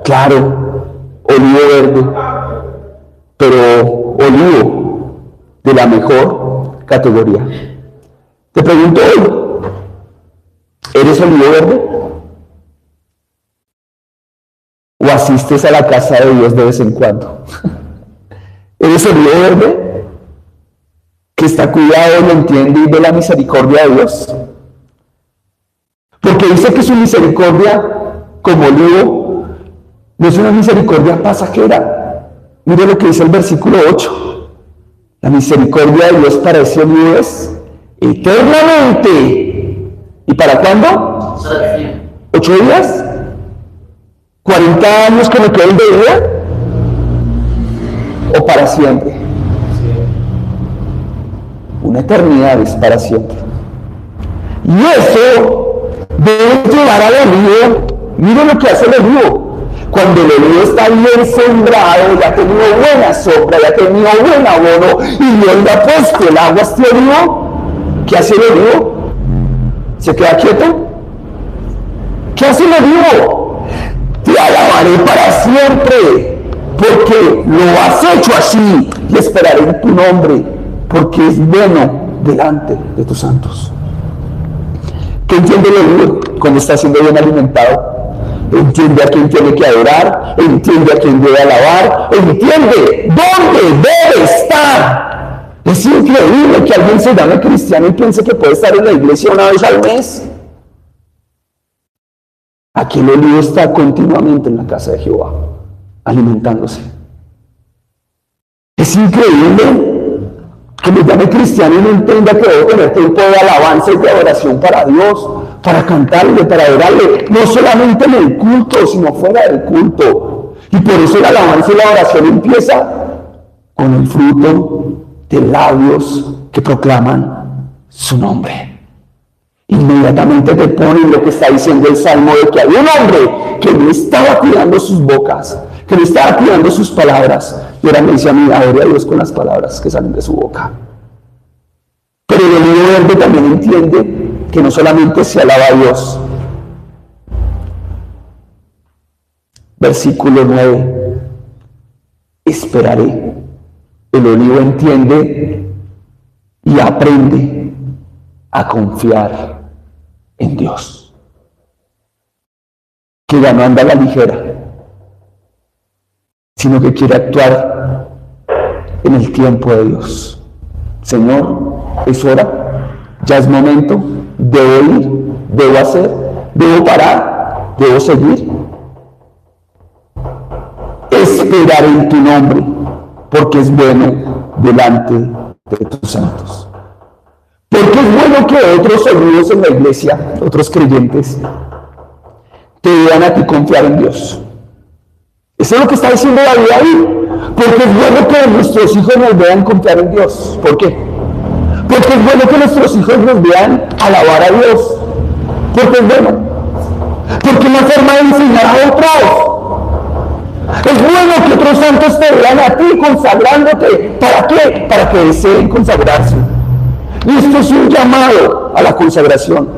Speaker 1: Claro, olivo verde, pero olivo de la mejor categoría. Te pregunto hoy, ¿eres olivo verde? ¿O asistes a la casa de Dios de vez en cuando? ¿Eres olivo verde? Que está cuidado, lo entiende y ve la misericordia de Dios. Porque dice que su misericordia como olivo no es una misericordia pasajera. Mire lo que dice el versículo 8. La misericordia de Dios para ese olivo es eternamente. ¿Y para cuándo? 8 días. 40 años que me queden de vida. ¿O para siempre? Una eternidad es para siempre. Y eso debe llevar al olivo. Mire lo que hace el olivo. Cuando el olivo está bien sembrado, ya ha tenido buena sombra, ya ha tenido buen abono, y Dios le ha puesto el agua a este olivo, ¿qué hace el olivo? ¿Se queda quieto? ¿Qué hace el olivo? Te alabaré para siempre, porque lo has hecho así, y esperaré en tu nombre, porque es bueno delante de tus santos. ¿Qué entiende el olivo cuando está siendo bien alimentado? Entiende a quién tiene que adorar, entiende a quién debe alabar, entiende dónde debe estar. Es increíble que alguien se llame cristiano y piense que puede estar en la iglesia una vez al mes. Aquí el olivo está continuamente en la casa de Jehová, alimentándose. Es increíble que me llame cristiano y no entienda que debo tener tiempo de alabanza y de adoración para Dios, para cantarle, para adorarle, no solamente en el culto, sino fuera del culto. Y por eso la alabanza y la oración empieza con el fruto de labios que proclaman su nombre. Inmediatamente te ponen lo que está diciendo el Salmo, de que había un hombre que no estaba cuidando sus bocas, que no estaba cuidando sus palabras, y ahora me dice a mí, adore a Dios con las palabras que salen de su boca. Pero el olivo verde también entiende que no solamente se alaba a Dios. Versículo 9. Esperaré. El olivo entiende y aprende a confiar en Dios. Que ya no anda a la ligera, sino que quiere actuar en el tiempo de Dios. Señor, es hora, ya es momento, debo ir, debo hacer, debo parar, debo seguir. Esperar en tu nombre, porque es bueno delante de tus santos. Porque Porque es bueno que otros amigos en la iglesia, otros creyentes, te vean a ti confiar en Dios. Eso es lo que está diciendo David ahí. Porque es bueno que nuestros hijos nos vean confiar en Dios. ¿Por qué? Porque es bueno que nuestros hijos nos vean alabar a Dios. Porque es bueno. Porque es una forma de enseñar a otros. Es bueno que otros santos te vean a ti consagrándote. ¿Para qué? Para que deseen consagrarse. Y esto es un llamado a la consagración,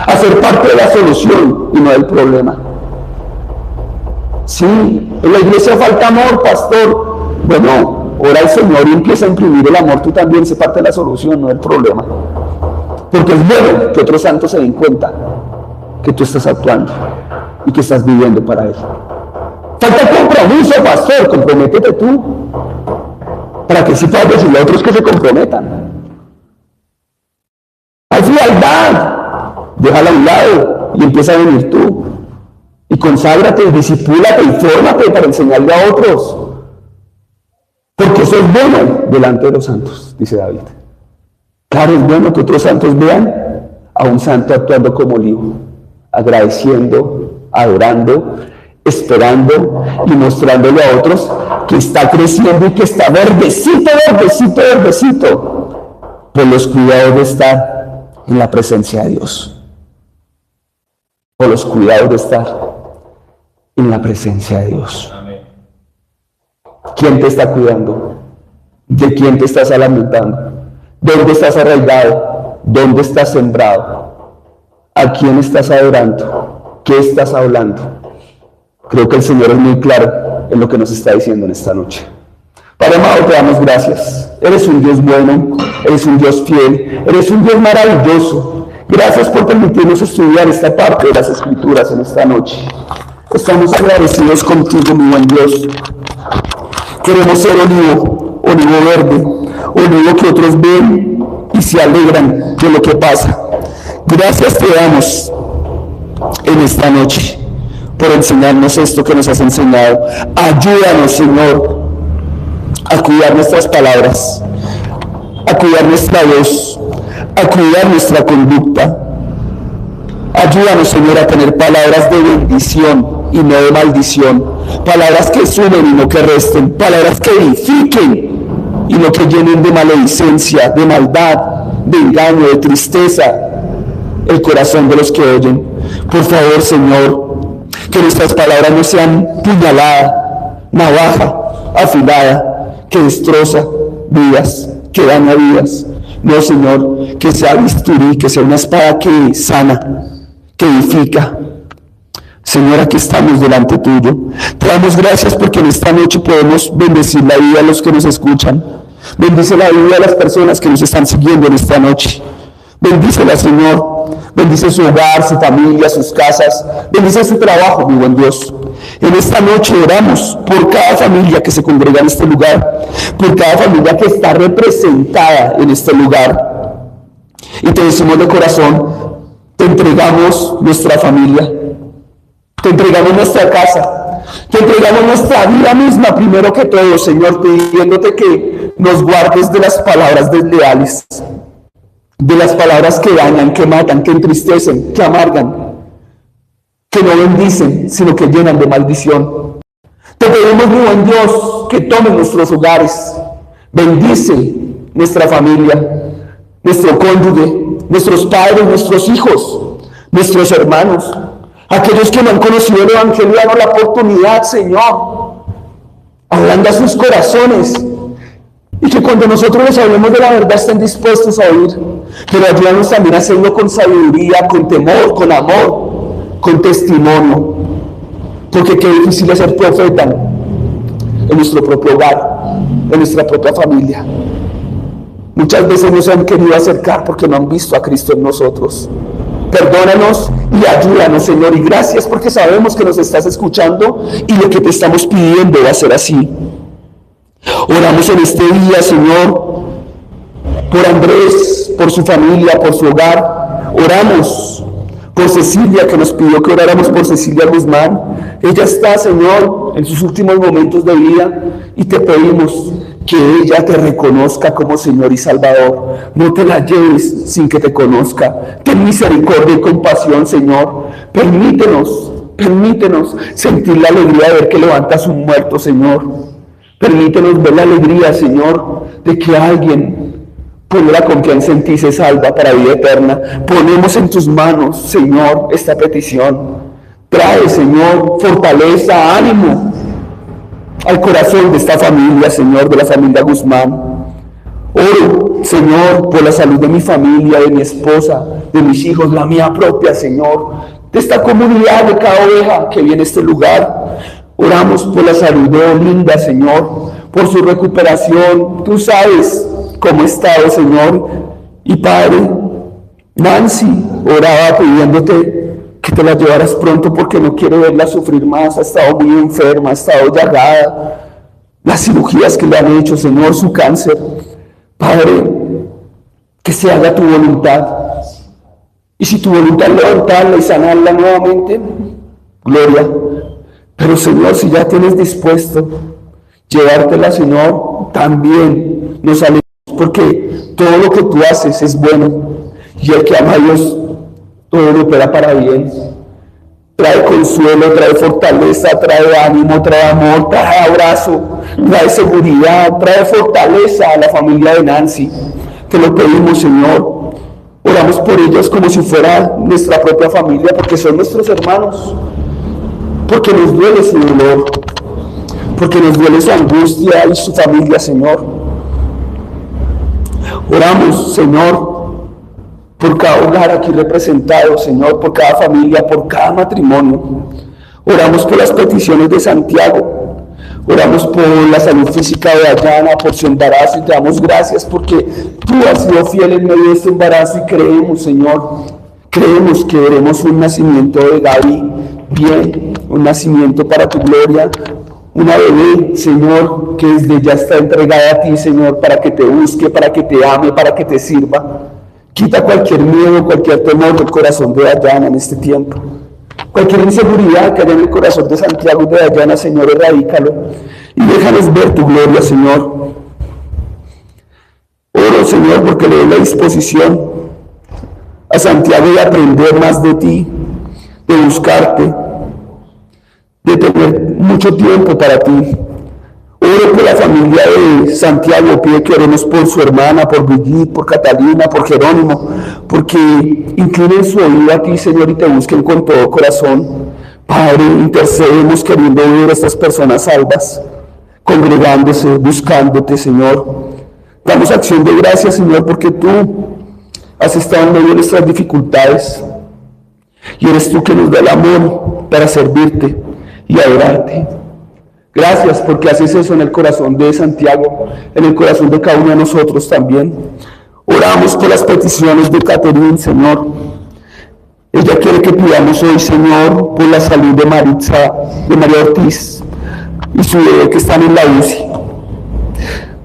Speaker 1: a ser parte de la solución y no del problema. Sí, en la iglesia falta amor, pastor. Bueno, ora al Señor y empieza a imprimir el amor. Tú también sé parte de la solución, no del problema. Porque es bueno que otros santos se den cuenta que tú estás actuando y que estás viviendo para Él. Falta compromiso, pastor. Comprométete tú, para que sí puedas decirle a otros que se comprometan. Haz lealtad, déjala a un lado y empieza a venir tú. Y conságrate, discipúlate y fórmate para enseñarle a otros. Porque eso es bueno delante de los santos, dice David. Claro, es bueno que otros santos vean a un santo actuando como Lío, agradeciendo, adorando, esperando y mostrándole a otros que está creciendo y que está verdecito, verdecito, verdecito, por los cuidados de estar en la presencia de Dios. Por los cuidados de estar en la presencia de Dios. Amén. ¿Quién te está cuidando? ¿De quién te estás alimentando? ¿Dónde estás arraigado? ¿Dónde estás sembrado? ¿A quién estás adorando? ¿Qué estás hablando? Creo que el Señor es muy claro en lo que nos está diciendo en esta noche. Padre amado, te damos gracias. Eres un Dios bueno, eres un Dios fiel, eres un Dios maravilloso. Gracias por permitirnos estudiar esta parte de las Escrituras en esta noche. Estamos agradecidos contigo, mi buen Dios. Queremos ser olivo verde, olivo que otros ven y se alegran de lo que pasa. Gracias te damos en esta noche por enseñarnos esto que nos has enseñado. Ayúdanos, Señor, a cuidar nuestras palabras, a cuidar nuestra voz, a cuidar nuestra conducta. Ayúdanos, Señor, a tener palabras de bendición y no de maldición, palabras que sumen y no que resten, palabras que edifiquen y no que llenen de maledicencia, de maldad, de engaño, de tristeza el corazón de los que oyen. Por favor, Señor, que nuestras palabras no sean puñalada, navaja afilada, que destroza vidas, que daña vidas. No, Señor, que sea bisturí, que sea una espada que sana, que edifica. Señor, aquí estamos delante tuyo. Te damos gracias porque en esta noche podemos bendecir la vida a los que nos escuchan. Bendice la vida a las personas que nos están siguiendo en esta noche. Bendícela, Señor. Bendice su hogar, su familia, sus casas. Bendice su trabajo, mi buen Dios. En esta noche oramos por cada familia que se congrega en este lugar, por cada familia que está representada en este lugar. Y te decimos de corazón, te entregamos nuestra familia, te entregamos nuestra casa, te entregamos nuestra vida misma primero que todo, Señor, pidiéndote que nos guardes de las palabras desleales, de las palabras que dañan, que matan, que entristecen, que amargan, que no bendicen, sino que llenan de maldición. Te pedimos, mi buen Dios, que tomes nuestros hogares, bendice nuestra familia, nuestro cónyuge, nuestros padres, nuestros hijos, nuestros hermanos, aquellos que no han conocido el Evangelio, danos la oportunidad, Señor, ablanda sus corazones, y que cuando nosotros les hablemos de la verdad estén dispuestos a oír, pero ayúdanos también a hacerlo con sabiduría, con temor, con amor, con testimonio, porque qué difícil es ser profeta en nuestro propio hogar, en nuestra propia familia. Muchas veces no se han querido acercar porque no han visto a Cristo en nosotros. Perdónanos y ayúdanos, Señor, y gracias porque sabemos que nos estás escuchando y lo que te estamos pidiendo va a ser así. Oramos en este día, Señor, por Andrés, por su familia, por su hogar. Oramos por Cecilia, que nos pidió que oráramos por Cecilia Guzmán. Ella está, Señor, en sus últimos momentos de vida y te pedimos que ella te reconozca como Señor y Salvador. No te la lleves sin que te conozca. Ten misericordia y compasión, Señor. Permítenos sentir la alegría de ver que levantas un muerto, Señor. Permítenos ver la alegría, Señor, de que alguien pone la confianza en ti y se salva para vida eterna. Ponemos en tus manos, Señor, esta petición. Trae, Señor, fortaleza, ánimo al corazón de esta familia, Señor, de la familia Guzmán. Oro, Señor, por la salud de mi familia, de mi esposa, de mis hijos, la mía propia, Señor, de esta comunidad, de cada oveja que viene a este lugar. Oramos por la salud de Olinda, Señor, por su recuperación. Tú sabes cómo ha estado, Señor. Y Padre, Nancy oraba pidiéndote que te la llevaras pronto porque no quiero verla sufrir más. Ha estado muy enferma, ha estado llagada. Las cirugías que le han hecho, Señor, su cáncer. Padre, que se haga tu voluntad. Y si tu voluntad es levantarla y sanarla nuevamente, gloria. Pero Señor, si ya tienes dispuesto llevártela, Señor, también nos alegramos porque todo lo que tú haces es bueno. Y el que ama a Dios, todo lo opera para bien. Trae consuelo, trae fortaleza, trae ánimo, trae amor, trae abrazo, trae seguridad, trae fortaleza a la familia de Nancy. Te lo pedimos, Señor. Oramos por ellos como si fuera nuestra propia familia, porque son nuestros hermanos. Porque nos duele su dolor, porque nos duele su angustia y su familia, Señor. Oramos, Señor, por cada hogar aquí representado, Señor, por cada familia, por cada matrimonio. Oramos por las peticiones de Santiago. Oramos por la salud física de Dayana, por su embarazo, y te damos gracias porque tú has sido fiel en medio de este embarazo y creemos, Señor, creemos que veremos un nacimiento de Gaby bien, un nacimiento para tu gloria, una bebé, Señor, que desde ya está entregada a ti, Señor, para que te busque, para que te ame, para que te sirva. Quita cualquier miedo, cualquier temor del corazón de Dayana en este tiempo. Cualquier inseguridad que haya en el corazón de Santiago y de Dayana, Señor, erradícalo. Y déjanos ver tu gloria, Señor. Oro, Señor, porque le doy la disposición a Santiago de aprender más de ti, de buscarte, de tener mucho tiempo para ti. Oro por la familia de Santiago, pide que oremos por su hermana, por Brigitte, por Catalina, por Jerónimo, porque inclinen su oído a ti, Señor, y te busquen con todo corazón. Padre, intercedemos queriendo ver a estas personas salvas, congregándose, buscándote, Señor. Damos acción de gracias, Señor, porque tú has estado en medio de nuestras dificultades y eres tú que nos da el amor para servirte y adorarte. Gracias porque haces eso en el corazón de Santiago, en el corazón de cada uno de nosotros también. Oramos por las peticiones de Catherine, Señor. Ella quiere que pidamos hoy, Señor, por la salud de Maritza, de María Ortiz y su bebé que están en la UCI.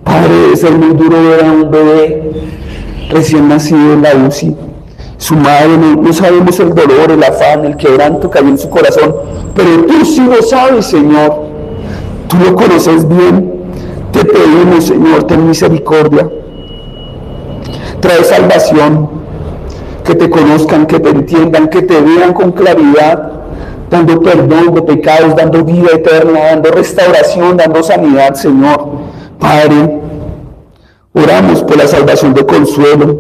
Speaker 1: Padre, debe ser muy duro ver a un bebé recién nacido en la UCI. Su madre, no sabemos el dolor, el afán, el quebranto que hay en su corazón, pero tú sí lo sabes, Señor. Tú lo conoces bien. Te pedimos, Señor, ten misericordia. Trae salvación, que te conozcan, que te entiendan, que te vean con claridad, dando perdón de pecados, dando vida eterna, dando restauración, dando sanidad, Señor. Padre, oramos por la salvación de Consuelo,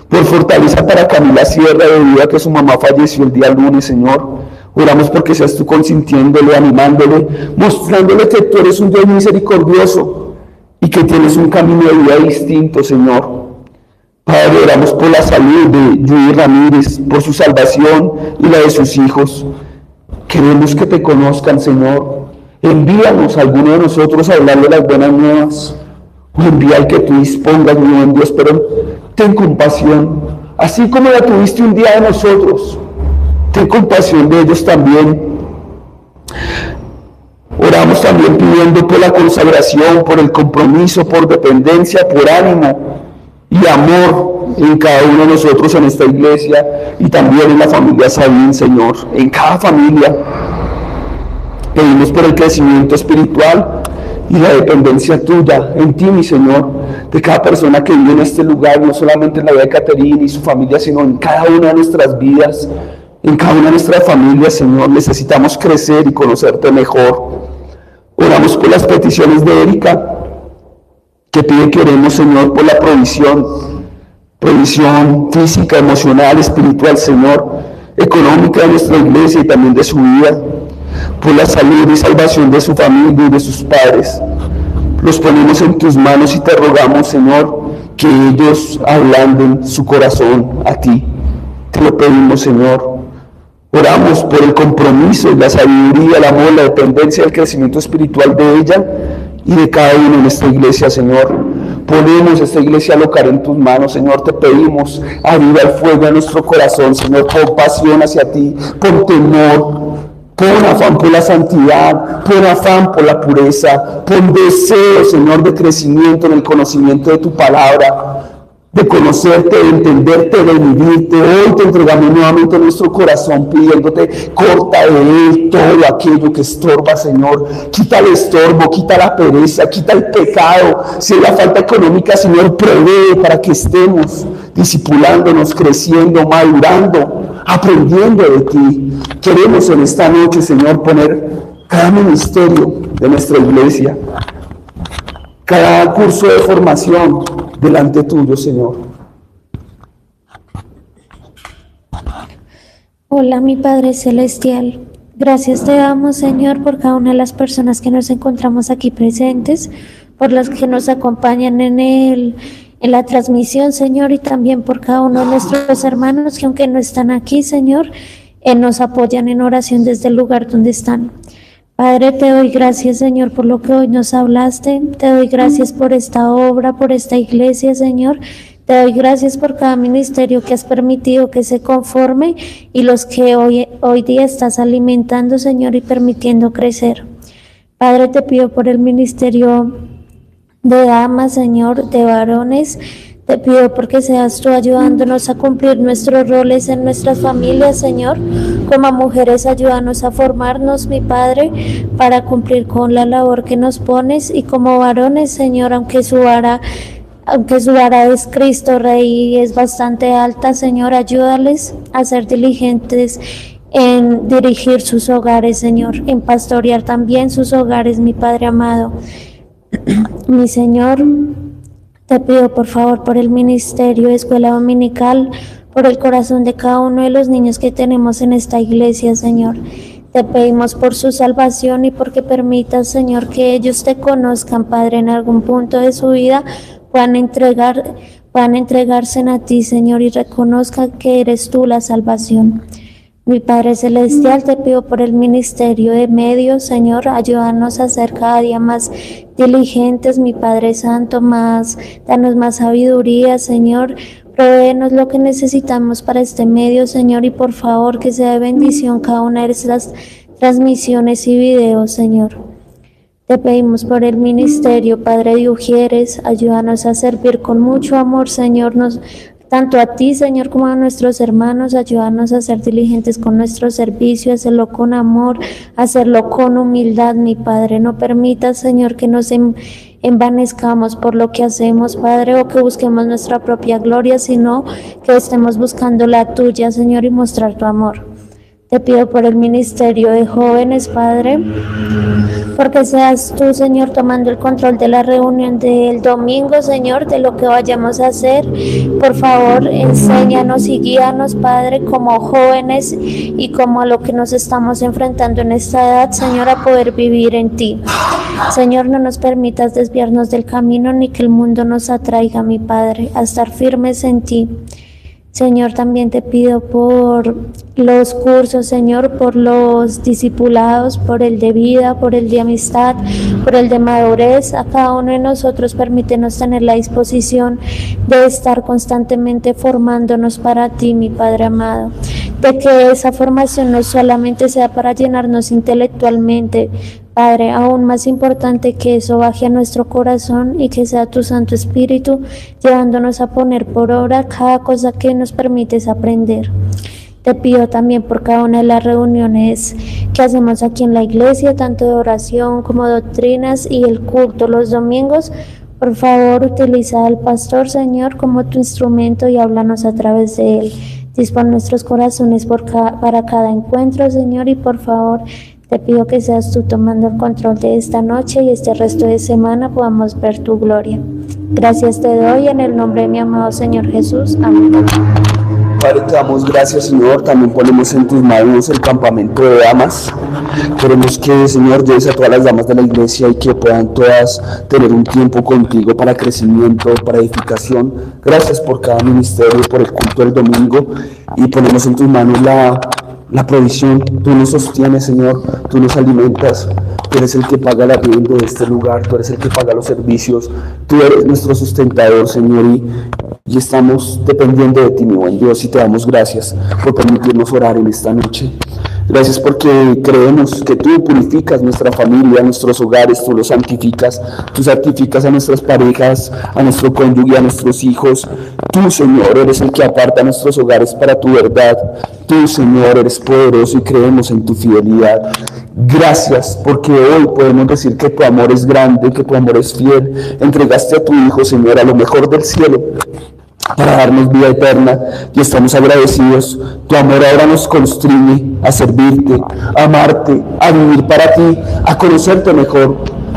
Speaker 1: por fortaleza para Camila Sierra debido a que su mamá falleció el día lunes, Señor. Oramos porque seas tú consintiéndole, animándole, mostrándole que tú eres un Dios misericordioso y que tienes un camino de vida distinto, Señor. Padre, oramos por la salud de Judy Ramírez, por su salvación y la de sus hijos. Queremos que te conozcan, Señor. Envíanos a alguno de nosotros a hablarle las buenas nuevas. O envía al que tú dispongas, mi buen Dios, pero ten compasión. Así como la tuviste un día de nosotros, ten compasión de ellos también. Oramos también pidiendo por la consagración, por el compromiso, por dependencia, por ánimo y amor en cada uno de nosotros en esta iglesia y también en la familia Sabín, Señor, en cada familia. Pedimos por el crecimiento espiritual y la dependencia tuya en ti, mi Señor, de cada persona que vive en este lugar, no solamente en la vida de Caterina y su familia, sino en cada una de nuestras vidas, en cada una de nuestras familias, Señor. Necesitamos crecer y conocerte mejor. Oramos por las peticiones de Erika, que pide que oremos, Señor, por la provisión física, emocional, espiritual, Señor, económica de nuestra iglesia y también de su vida, por la salud y salvación de su familia y de sus padres. Los ponemos en tus manos y te rogamos, Señor, que ellos ablanden su corazón a ti. Te lo pedimos, Señor. Oramos por el compromiso, la sabiduría, el amor, la dependencia, el crecimiento espiritual de ella y de cada uno en esta iglesia, Señor. Ponemos esta iglesia local en tus manos, Señor. Te pedimos, aviva el fuego en nuestro corazón, Señor, por pasión hacia ti, por temor, por afán por la santidad, por afán por la pureza, por deseo, Señor, de crecimiento en el conocimiento de tu palabra, de conocerte, de entenderte, de vivirte. Hoy te entregamos nuevamente nuestro corazón pidiéndote, corta de él todo aquello que estorba, Señor. Quita el estorbo, quita la pereza, quita el pecado. Si hay la falta económica, Señor, provee para que estemos discipulándonos, creciendo, madurando, aprendiendo de ti. Queremos en esta noche, Señor, poner cada ministerio de nuestra iglesia, cada curso de formación delante tuyo, Señor.
Speaker 2: Hola, mi Padre Celestial. Gracias te damos, Señor, por cada una de las personas que nos encontramos aquí presentes, por las que nos acompañan en la transmisión, Señor, y también por cada uno de nuestros hermanos que, aunque no están aquí, Señor, nos apoyan en oración desde el lugar donde están. Padre, te doy gracias, Señor, por lo que hoy nos hablaste. Te doy gracias por esta obra, por esta iglesia, Señor. Te doy gracias por cada ministerio que has permitido que se conforme y los que hoy día estás alimentando, Señor, y permitiendo crecer. Padre, te pido por el ministerio de damas, Señor, de varones. Te pido porque seas tú ayudándonos a cumplir nuestros roles en nuestras familias, Señor. Como mujeres, ayúdanos a formarnos, mi Padre, para cumplir con la labor que nos pones. Y como varones, Señor, aunque su vara es Cristo Rey y es bastante alta, Señor, ayúdales a ser diligentes en dirigir sus hogares, Señor, en pastorear también sus hogares, mi Padre amado. Mi Señor, te pido por favor por el ministerio de escuela dominical, por el corazón de cada uno de los niños que tenemos en esta iglesia, Señor. Te pedimos por su salvación y porque permitas, Señor, que ellos te conozcan, Padre, en algún punto de su vida, puedan entregarse a ti, Señor, y reconozcan que eres tú la salvación. Mi Padre Celestial, te pido por el ministerio de medios, Señor, ayúdanos a ser cada día más diligentes, mi Padre Santo, danos más sabiduría, Señor, provéenos lo que necesitamos para este medio, Señor, y por favor que sea de bendición cada una de estas transmisiones y videos, Señor. Te pedimos por el ministerio, Padre de Ujieres, ayúdanos a servir con mucho amor, Señor, tanto a ti, Señor, como a nuestros hermanos. Ayúdanos a ser diligentes con nuestro servicio, hacerlo con amor, hacerlo con humildad, mi Padre. No permitas, Señor, que nos envanezcamos por lo que hacemos, Padre, o que busquemos nuestra propia gloria, sino que estemos buscando la tuya, Señor, y mostrar tu amor. Te pido por el ministerio de jóvenes, Padre, porque seas tú, Señor, tomando el control de la reunión del domingo, Señor, de lo que vayamos a hacer. Por favor, enséñanos y guíanos, Padre, como jóvenes y como a lo que nos estamos enfrentando en esta edad, Señor, a poder vivir en ti. Señor, no nos permitas desviarnos del camino ni que el mundo nos atraiga, mi Padre, a estar firmes en ti. Señor, también te pido por los cursos, Señor, por los discipulados, por el de vida, por el de amistad, por el de madurez. A cada uno de nosotros permítenos tener la disposición de estar constantemente formándonos para ti, mi Padre amado. De que esa formación no solamente sea para llenarnos intelectualmente, Padre, aún más importante que eso baje a nuestro corazón y que sea tu Santo Espíritu llevándonos a poner por obra cada cosa que nos permites aprender. Te pido también por cada una de las reuniones que hacemos aquí en la iglesia, tanto de oración como doctrinas y el culto los domingos. Por favor, utiliza al pastor, Señor, como tu instrumento y háblanos a través de él. Dispon nuestros corazones para cada encuentro, Señor, y por favor, te pido que seas tú tomando el control de esta noche y este resto de semana podamos ver tu gloria. Gracias te doy en el nombre de mi amado Señor Jesús. Amén.
Speaker 1: Padre, te damos gracias, Señor. También ponemos en tus manos el campamento de damas. Queremos que, Señor, lleves a todas las damas de la iglesia y que puedan todas tener un tiempo contigo para crecimiento, para edificación. Gracias por cada ministerio, por el culto del domingo, y ponemos en tus manos la provisión. Tú nos sostienes, Señor, tú nos alimentas, tú eres el que paga el arriendo de este lugar, tú eres el que paga los servicios, tú eres nuestro sustentador, Señor, y estamos dependiendo de ti, mi buen Dios, y te damos gracias por permitirnos orar en esta noche. Gracias porque creemos que tú purificas nuestra familia, nuestros hogares, tú los santificas, tú santificas a nuestras parejas, a nuestro cónyuge, a nuestros hijos. Tú, Señor, eres el que aparta nuestros hogares para tu verdad. Tú, Señor, eres poderoso y creemos en tu fidelidad. Gracias porque hoy podemos decir que tu amor es grande, que tu amor es fiel. Entregaste a tu Hijo, Señor, a lo mejor del cielo para darnos vida eterna, y estamos agradecidos. Tu amor ahora nos constriñe a servirte, a amarte, a vivir para ti, a conocerte mejor.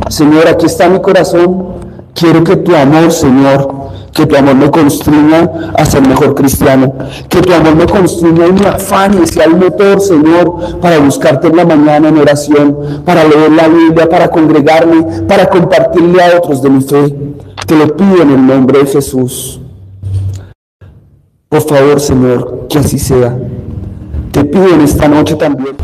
Speaker 1: Señor, aquí está mi corazón. Quiero que tu amor, Señor, que tu amor me constriña a ser mejor cristiano, que tu amor me constriña en mi afán y sea el motor, Señor, para buscarte en la mañana en oración, para leer la Biblia, para congregarme, para compartirle a otros de mi fe. Te lo pido en el nombre de Jesús. Por favor, Señor, que así sea. Te pido en esta noche también